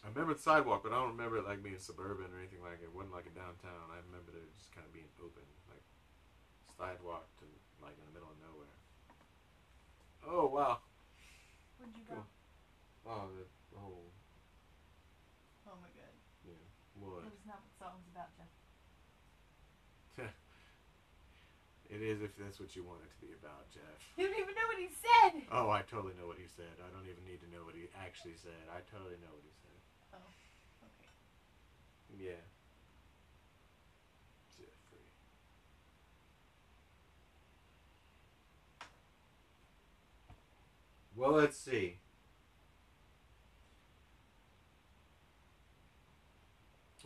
I remember the sidewalk, but I don't remember it like being suburban or anything like it. It wasn't like a downtown. I remember it just kind of being open, like sidewalk to like in the middle of nowhere. Oh, wow. Where'd you Cool. go? Oh, the whole... Oh my god. Yeah. What? That is not what song's about, Jeff. It is if that's what you want it to be about, Jeff. You don't even know what he said! Oh, I totally know what he said. I don't even need to know what he actually said. I totally know what he said. Oh, okay. Yeah. Jeffrey. Well, let's see.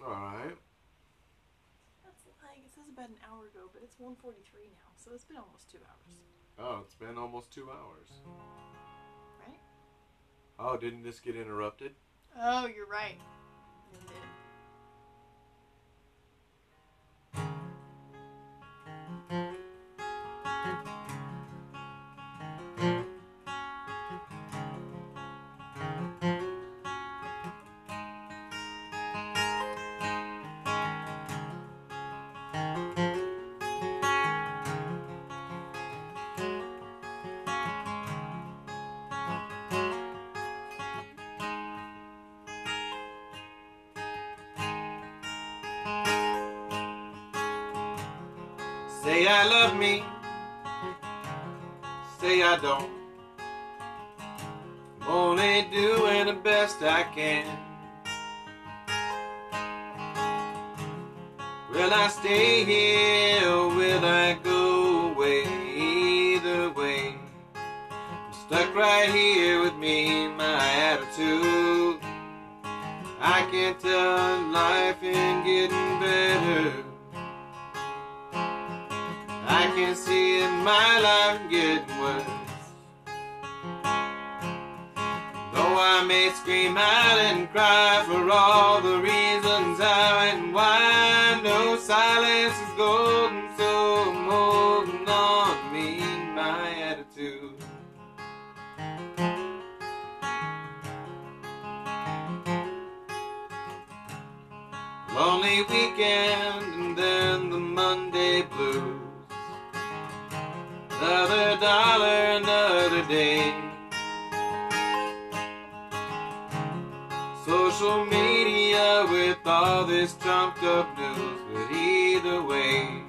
Alright. That's like, it says about an hour ago, but it's 1:43 now, so it's been almost 2 hours. Oh, it's been almost 2 hours. Right? Oh, didn't this get interrupted? Oh, you're right. It did. Say I love me, say I don't. I'm only doing the best I can. Will I stay here or will I go away? Either way, I'm stuck right here with me, my attitude. I can't tell life ain't getting better. I can see in my life getting worse. Though I may scream out and cry for all the reasons how and why, no silence is golden, so I'm holding on to me, my attitude. Lonely weekend and then the Monday blues. Another dollar, another day. Social media with all this trumped up news, but either way,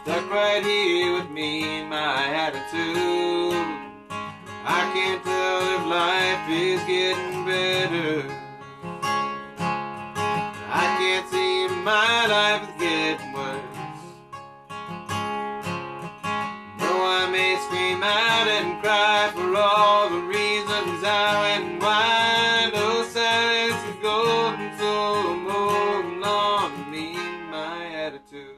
stuck right here with me, my attitude. I can't tell if life is getting better. I can't see if my life is getting worse. Though I may scream out and cry for all the reasons how and why, no silence is golden, so I'm holding on to me, my attitude.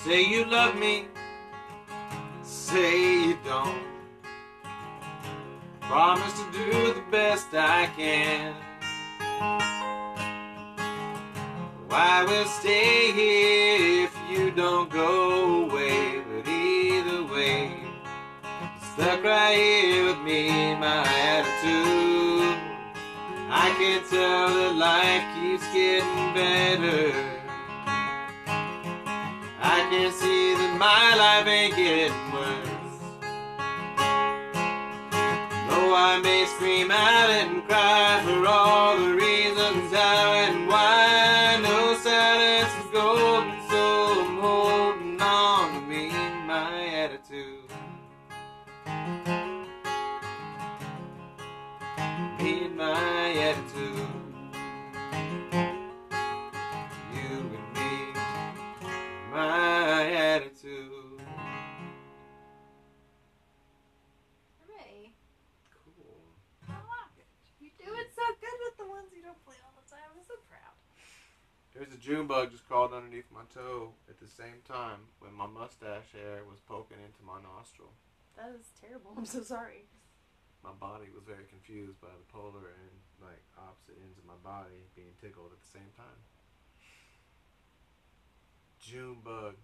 Say you love me, say you don't. Promise to do the best I can. I will stay here if you don't go away. But either way, stuck right here with me, my attitude. I can't tell that life keeps getting better. I can see that my life ain't getting worse. Though I may scream out and cry for all the reasons how and why, no silence is golden, so I'm holding on to me, my attitude. Me and my attitude. My attitude. Hooray. Cool. I like it. You do it so good with the ones you don't play all the time. I'm so proud. There's a June bug just crawled underneath my toe at the same time when my mustache hair was poking into my nostril. That is terrible. I'm so sorry. My body was very confused by the polar and opposite ends of my body being tickled at the same time. June bug.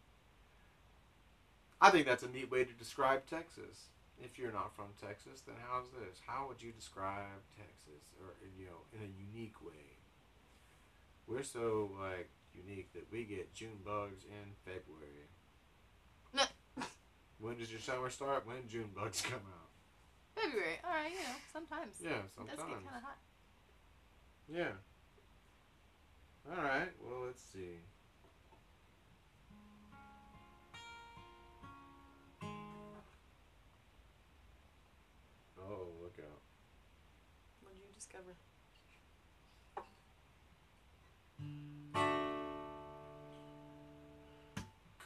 I think that's a neat way to describe Texas. If you're not from Texas, then how's this? How would you describe Texas, or in a unique way? We're so unique that we get June bugs in February. When does your summer start? When June bugs come out? February. All right, sometimes. Yeah, sometimes. It does get kind of hot. Yeah. All right. Well, let's see. Oh, look out. What did you discover?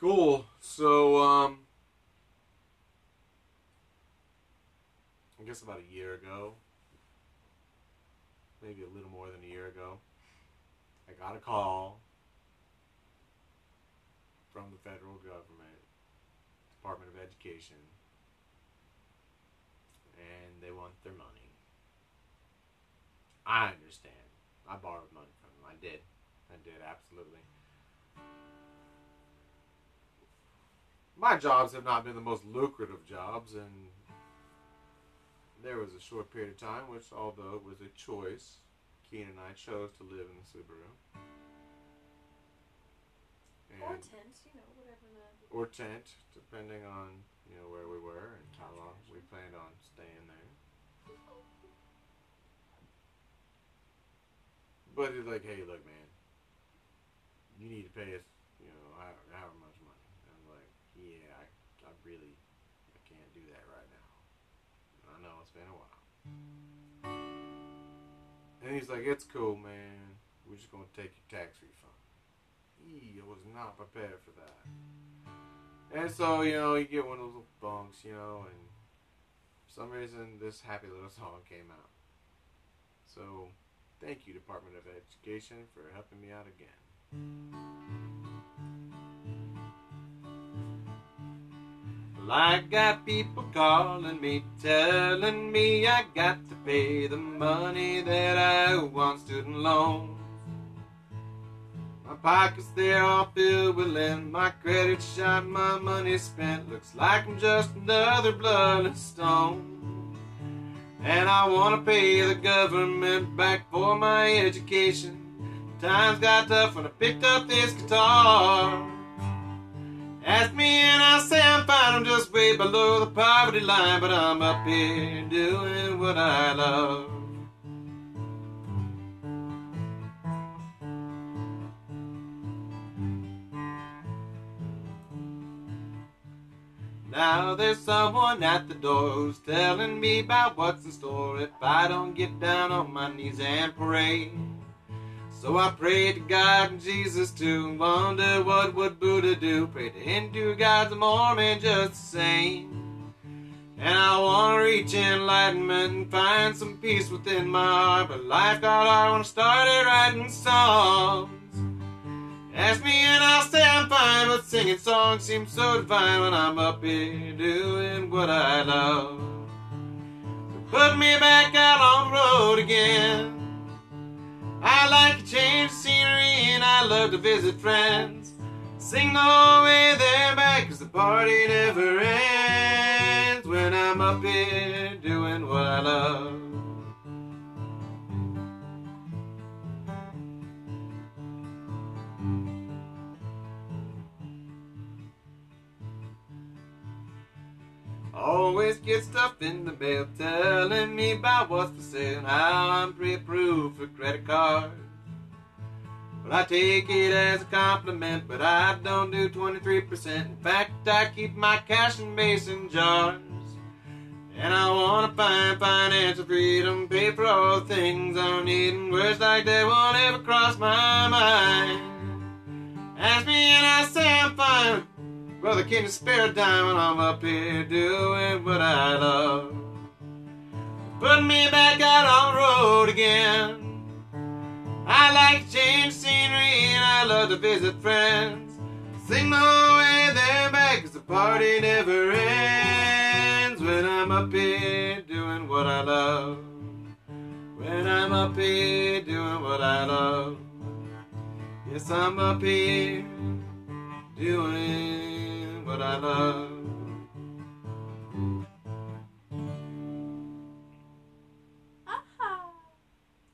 Cool. So, I guess about a year ago, maybe a little more than a year ago, I got a call from the federal government, Department of Education, and they want their money. I understand. I borrowed money from them. I did, absolutely. My jobs have not been the most lucrative jobs, and there was a short period of time which, although it was a choice, Keen and I chose to live in the Subaru. Or tent, whatever the... Or tent, depending on, where we were and how long we planned on staying there. But it's like, hey, look, man, you need to pay us, however much money. And I'm like, yeah, I can't do that right now. I know it's been a while. And he's like, it's cool, man. We're just going to take your tax refund. I was not prepared for that. And so, you get one of those little bunks, and for some reason this happy little song came out. So, thank you, Department of Education, for helping me out again. Well, I got people calling me, telling me I got to pay the money that I want student loans. My pockets, they're all filled with lint. My credit shot, my money spent. Looks like I'm just another bloodless stone. And I wanna pay the government back for my education. Times got tough when I picked up this guitar. Ask me and I say I'm fine, I'm just way below the poverty line, but I'm up here doing what I love. Now there's someone at the door who's telling me about what's in store if I don't get down on my knees and pray. So I prayed to God and Jesus too, wonder what would Buddha do. Pray to Hindu gods and Mormon just the same. And I want to reach enlightenment and find some peace within my heart, but life got hard when I started writing songs. Ask me and I'll say I'm fine, but singing songs seems so divine when I'm up here doing what I love. So put me back out on the road again. I like to change the scenery and I love to visit friends. Sing the whole way there back, 'cause the party never ends when I'm up here doing what I love. Always get stuff in the mail telling me about what's for sale, how I'm pre-approved for credit cards. But I take it as a compliment, but I don't do 23%. In fact, I keep my cash in mason jars. And I want to find financial freedom, pay for all the things I don't need, and words like that won't ever cross my mind. Ask me and I say I'm fine. Brother, can you spare a dime when I'm up here doing what I love? Put me back out on the road again. I like to change scenery and I love to visit friends. Sing the whole way there back, 'cause the party never ends when I'm up here doing what I love. When I'm up here doing what I love. Yes, I'm up here doing what I love. Aha!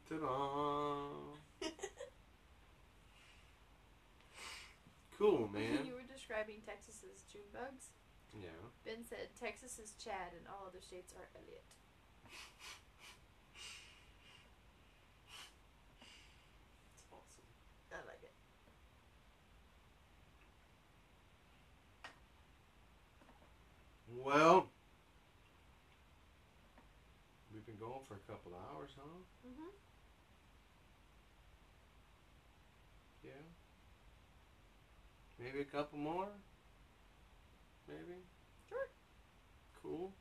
Ta-da! Cool, man. You were describing Texas's June bugs. Yeah. Ben said Texas is Chad and all other states are Elliot. It's awesome. I like it. Well, we've been going for a couple of hours, huh? Mm-hmm. Yeah. Maybe a couple more? Maybe? Sure. Cool.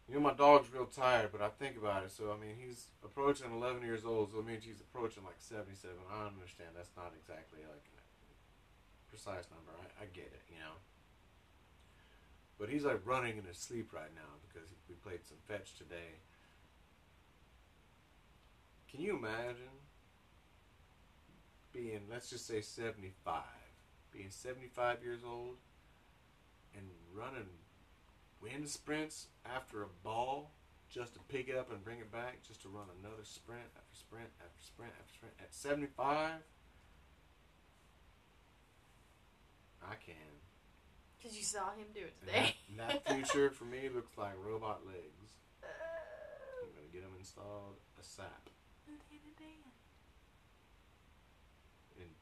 You know, my dog's real tired, but I think about it. So, I mean, he's approaching 11 years old, so it means he's approaching like 77. I understand that's not exactly like a precise number. I get it, you know. But he's like running in his sleep right now because we played some fetch today. Can you imagine being, let's just say 75, being 75 years old and running wind sprints after a ball just to pick it up and bring it back, just to run another sprint after sprint after sprint after sprint at 75? I can. Because you saw him do it today. And that future for me looks like robot legs. I'm going to get them installed ASAP. Lieutenant Dan. And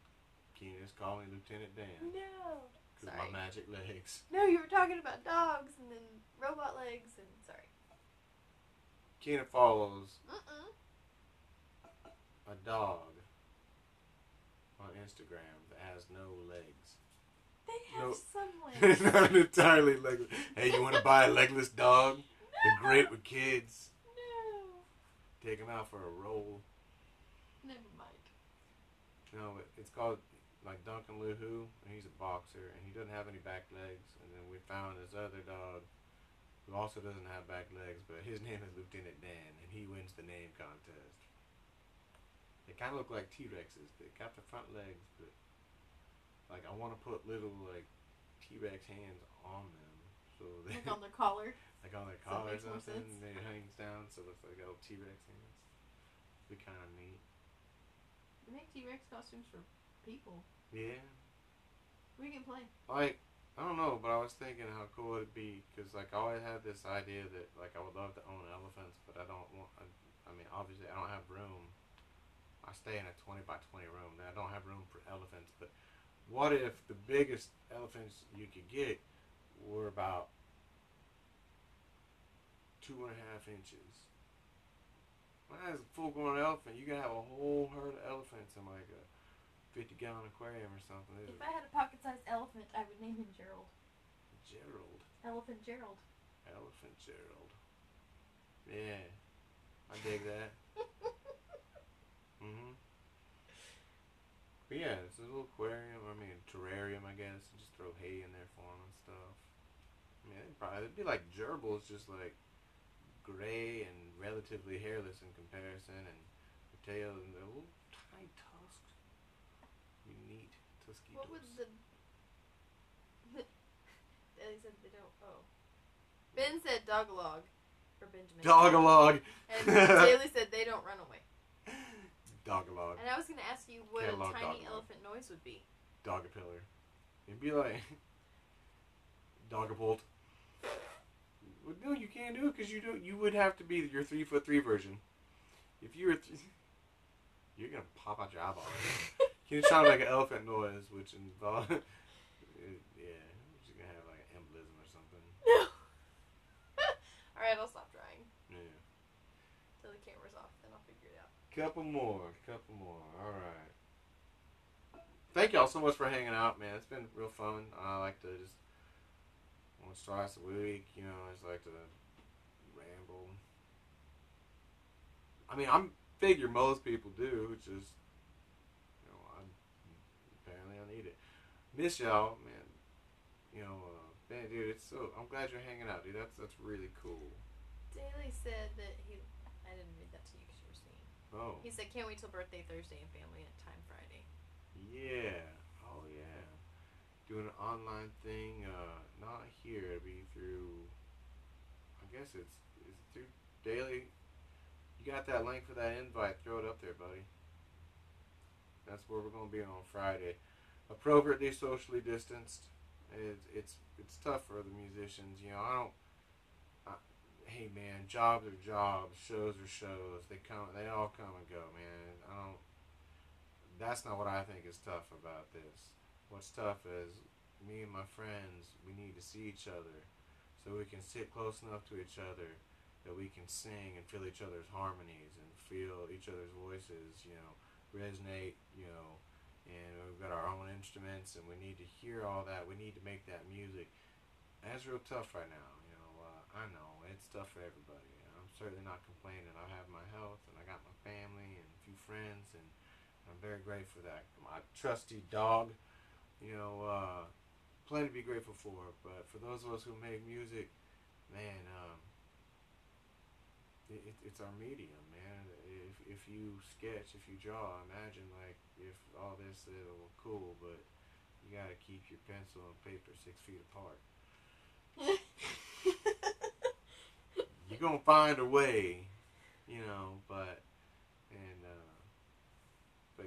Keena's calling Lieutenant Dan. No. Because Sorry. my magic legs. No, you were talking about dogs and then robot legs and sorry. Keena follows Mm-mm. a dog on Instagram that has no legs. They have No. some legs. Not entirely legless. Hey, you want to buy a legless dog? They're great with kids. No. Take them out for a roll. Never mind. No, it's called like Duncan Luhu, and he's a boxer, and he doesn't have any back legs. And then we found this other dog who also doesn't have back legs, but his name is Lieutenant Dan, and he wins the name contest. They kind of look like T-Rexes. They got the front legs, but like I want to put little like T-Rex hands on them, so they Like on their collar. like on their So it collar or makes more something. sense. And it hangs down, so it looks like little T-Rex hands. Be kind of neat. They make T-Rex costumes for people. Yeah. We can play. Like, I don't know, but I was thinking how cool it'd be, because, like, I always had this idea that, like, I would love to own elephants, but I don't want, I mean, obviously, I don't have room. I stay in a 20 by 20 room, and I don't have room for elephants, but what if the biggest elephants you could get were about 2.5 inches? Well, as a full-grown elephant, you could have a whole herd of elephants in, like, a 50-gallon aquarium or something. If I had a pocket-sized elephant, I would name him Gerald. Gerald. Elephant Gerald. Elephant Gerald. Yeah. I dig that. Mm-hmm. But yeah, it's a little aquarium, terrarium, I guess. Just throw hay in there for them and stuff. I mean, it'd be like gerbils, just like gray and relatively hairless in comparison, and the tail and the little tiny tusks. Be neat. Tuskitos. What would the... They said they don't... Oh. Ben said dogalog. For Benjamin. Dogalog. And Daly said they don't run away. Dogalog. And I was going to ask you what Catalog a tiny Dogalog. elephant noise would be. Dogapillar. It'd be like Dogabolt. Well, no, you can't do it because you would have to be your 3'3" version. If you were, you're gonna pop out your eyeball. You can try to make an elephant noise, which involves, yeah, you're gonna have like an embolism or something. No. All right, I'll stop trying. Yeah. Till the camera's off, then I'll figure it out. Couple more. All right. Thank y'all so much for hanging out, man. It's been real fun. I like to just once, twice a week, I just like to ramble. I mean, figure most people do. It's just, apparently I need it. Miss y'all, man. Man, dude, I'm glad you're hanging out, dude. That's really cool. Daly said that I didn't read that to you because you were seeing. Oh. He said, can't wait till birthday Thursday and family at time Friday. Yeah. Oh, yeah. Doing an online thing, not here. It'll be through, I guess it's through Daily. You got that link for that invite. Throw it up there, buddy. That's where we're going to be on Friday. Appropriately socially distanced. It's tough for the musicians. Hey, man, jobs are jobs. Shows are shows. They all come and go, man. That's not what I think is tough about this. What's tough is me and my friends, we need to see each other so we can sit close enough to each other that we can sing and feel each other's harmonies and feel each other's voices, resonate, and we've got our own instruments and we need to hear all that. We need to make that music. That's real tough right now, I know, it's tough for everybody. I'm certainly not complaining. I have my health and I got my family and a few friends and I'm very grateful for that. My trusty dog, plenty to be grateful for. But for those of us who make music, man, it's our medium, man. If you sketch, if you draw, imagine like if all this is cool, but you gotta keep your pencil and paper 6 feet apart. You're gonna find a way, but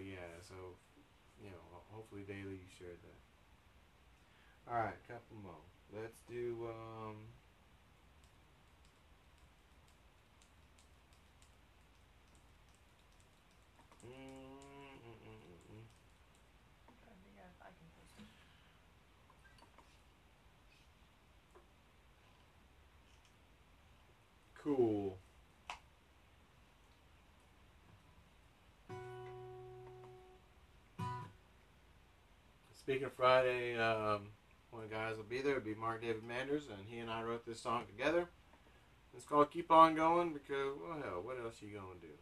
yeah, so, hopefully daily you shared that. Alright, couple more. Let's do, I'm trying to figure out if I can post it. cool. Speaking of Friday, one of the guys will be there. It'll be Mark David Manders, and he and I wrote this song together. It's called Keep On Going because, well, hell, what else are you going to do?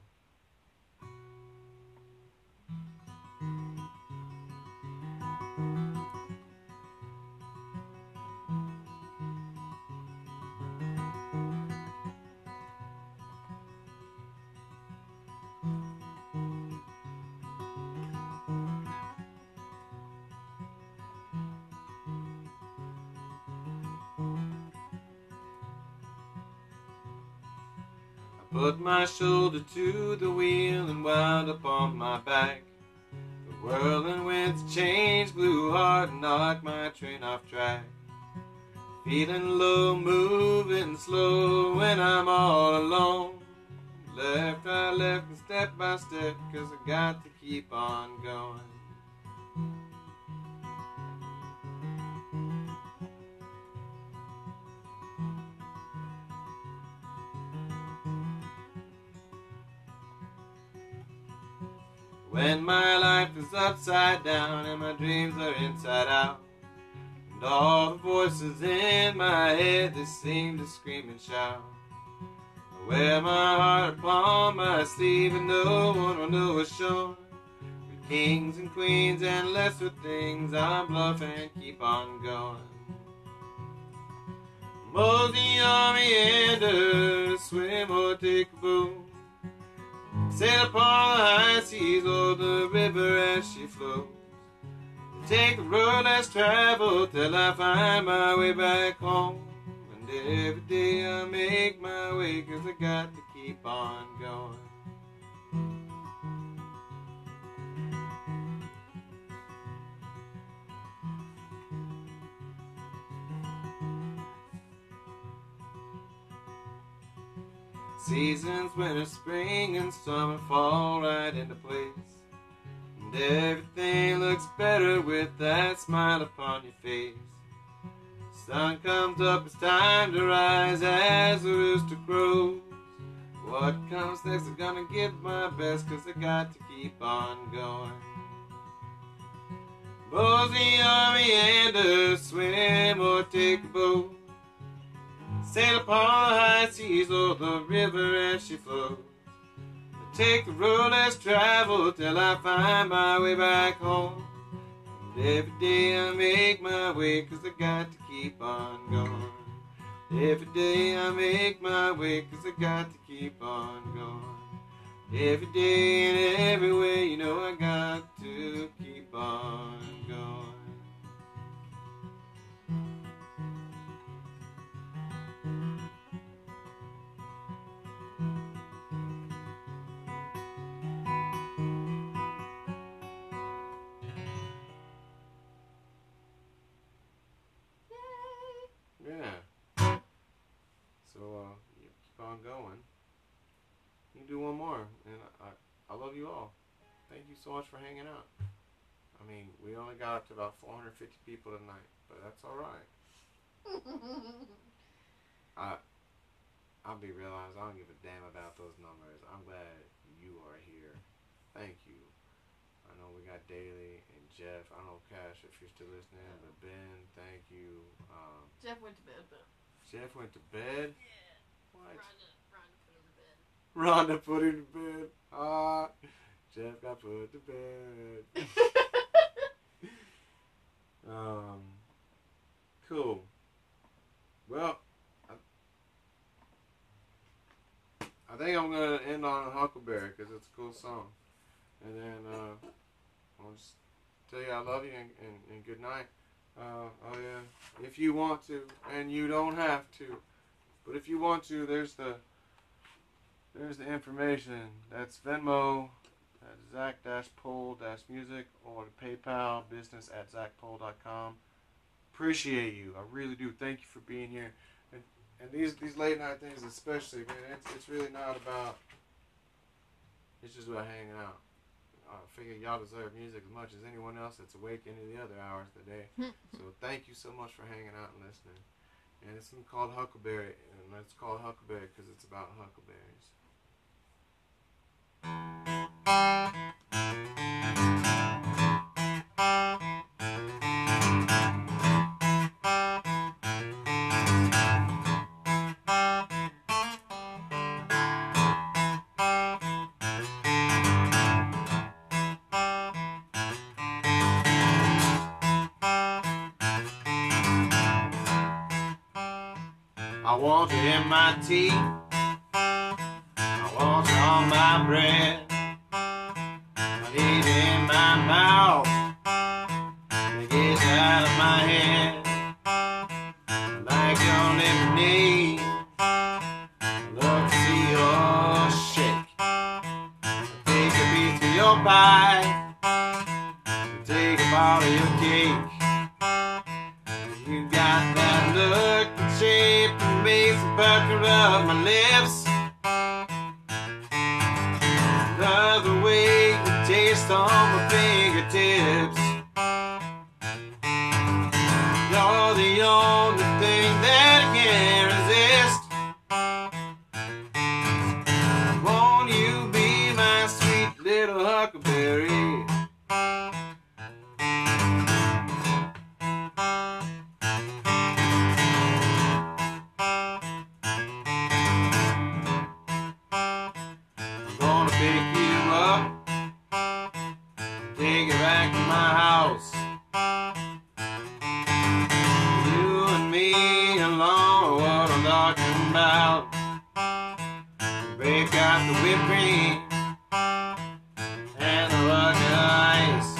put my shoulder to the wheel and wound up on my back. The whirling winds of change blew hard and knocked my train off track. Feeling low, moving slow when I'm all alone. Left, right, left, and step by step, 'cause I got to keep on going. When my life is upside down and my dreams are inside out, and all the voices in my head, they seem to scream and shout. I wear my heart upon my sleeve and no one will know it's showing. With kings and queens and lesser things, I'm bluffing and keep on going. Mosey on meander, swim or take a boat. Sail upon the high seas or the river as she flows. Take the road less traveled till I find my way back home. And every day I make my way 'cause I got to keep on going. Seasons, winter, spring, and summer fall right into place. And everything looks better with that smile upon your face. Sun comes up, it's time to rise as the rooster crows. What comes next, I'm gonna give my best 'cause I got to keep on going. Mosey on meander, swim or take a boat. Sail upon the high seas or the river as she flows. Take the road less traveled till I find my way back home. And every day I make my way 'cause I got to keep on going. Every day I make my way 'cause I got to keep on going. Every day and every way, you know I got to keep on going. Yeah. So, you keep on going. You can do one more, and I love you all. Thank you so much for hanging out. I mean, we only got up to about 450 people tonight, but that's all right. I'll be realized I don't give a damn about those numbers. I'm glad you are here. Thank you. I know we got Daly and Jeff. I don't know, Cash, if you're still listening, but Ben, thank you. Jeff went to bed, but... Jeff went to bed? Yeah. What? Rhonda put him to bed. Rhonda put him to bed. Jeff got put to bed. Cool. Well, I think I'm going to end on Huckleberry because it's a cool song. And then I'll just tell you I love you and good night. Oh yeah, if you want to, and you don't have to, but if you want to, there's the information. That's Venmo at Zach-Pole-Music or the PayPal business at ZachPole.com. Appreciate you, I really do. Thank you for being here, and these late night things especially, man. It's really not about. It's just about hanging out. I figure y'all deserve music as much as anyone else that's awake any of the other hours of the day. So thank you so much for hanging out and listening. And it's something called Huckleberry, and it's called Huckleberry because it's about huckleberries. I want you in my tea, I want you on my bread, I need you in my mouth, to get you out of my head, like your lemonade, I love to see your part of your cake. You got that look and shape that makes me pucker up my lips. Love the way you taste on my fingertips. You're the only thing that I can't resist. Won't you be my sweet little huckleberry? I'm gonna pick you up, take you back to my house. You and me alone, what I'm talking about. Break out the whipped cream and the bucket of ice.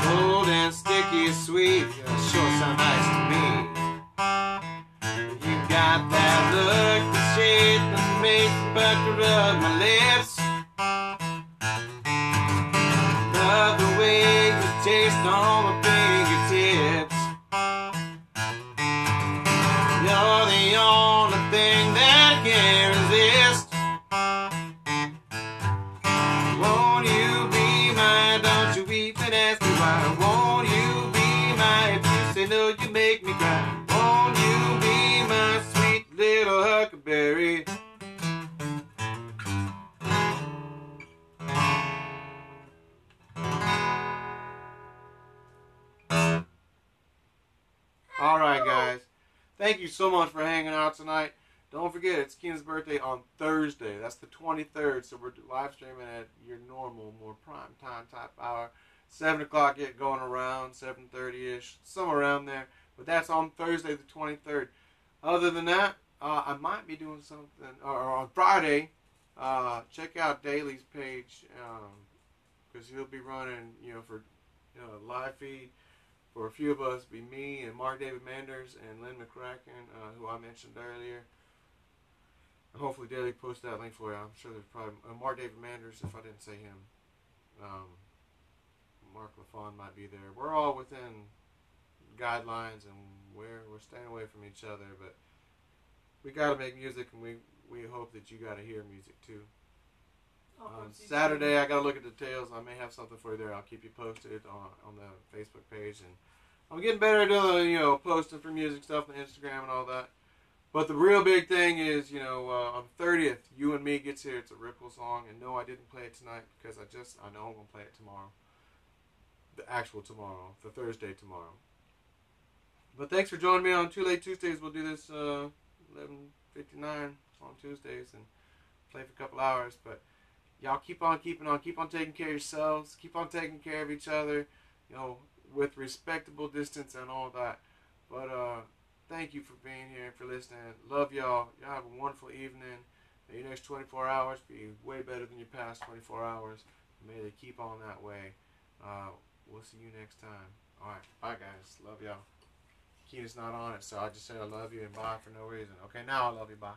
Cold and sticky sweet, sure sound nice to me. You got that look, the shape that makes me pucker up my lips. Love the way you taste on my fingertips. You're the only thing that I can't resist. Won't you be my, don't you weep and ask me why. Won't you be my, if you say no you make me cry. Won't you be my sweet little huckleberry? Alright guys, thank you so much for hanging out tonight. Don't forget, it's Keenan's birthday on Thursday. That's the 23rd, so we're live streaming at your normal, more prime time type hour. 7 o'clock, get going around, 7:30-ish, somewhere around there. But that's on Thursday the 23rd. Other than that, I might be doing something, or on Friday, check out Daly's page, because he'll be running, for live feed. For a few of us, be me and Mark David Manders and Lynn McCracken, who I mentioned earlier. And hopefully Daly post that link for you. I'm sure there's probably Mark David Manders, if I didn't say him. Mark LaFawn might be there. We're all within guidelines, and we're staying away from each other. But we got to make music, and we hope that you got to hear music too. On Saturday, I got to look at the details. I may have something for you there. I'll keep you posted on the Facebook page. And I'm getting better at doing, posting for music stuff on Instagram and all that. But the real big thing is, on the 30th, You and Me gets here. It's a Ripple song. And no, I didn't play it tonight because I know I'm going to play it tomorrow. The actual tomorrow. The Thursday tomorrow. But thanks for joining me on Too Late Tuesdays. We'll do this 11:59 on Tuesdays and play for a couple hours. But y'all keep on keeping on. Keep on taking care of yourselves. Keep on taking care of each other, with respectable distance and all that. But thank you for being here and for listening. Love y'all. Y'all have a wonderful evening. May your next 24 hours be way better than your past 24 hours. May they keep on that way. We'll see you next time. All right. Bye, guys. Love y'all. Keenan's not on it, so I just said I love you and bye for no reason. Okay, now I love you. Bye.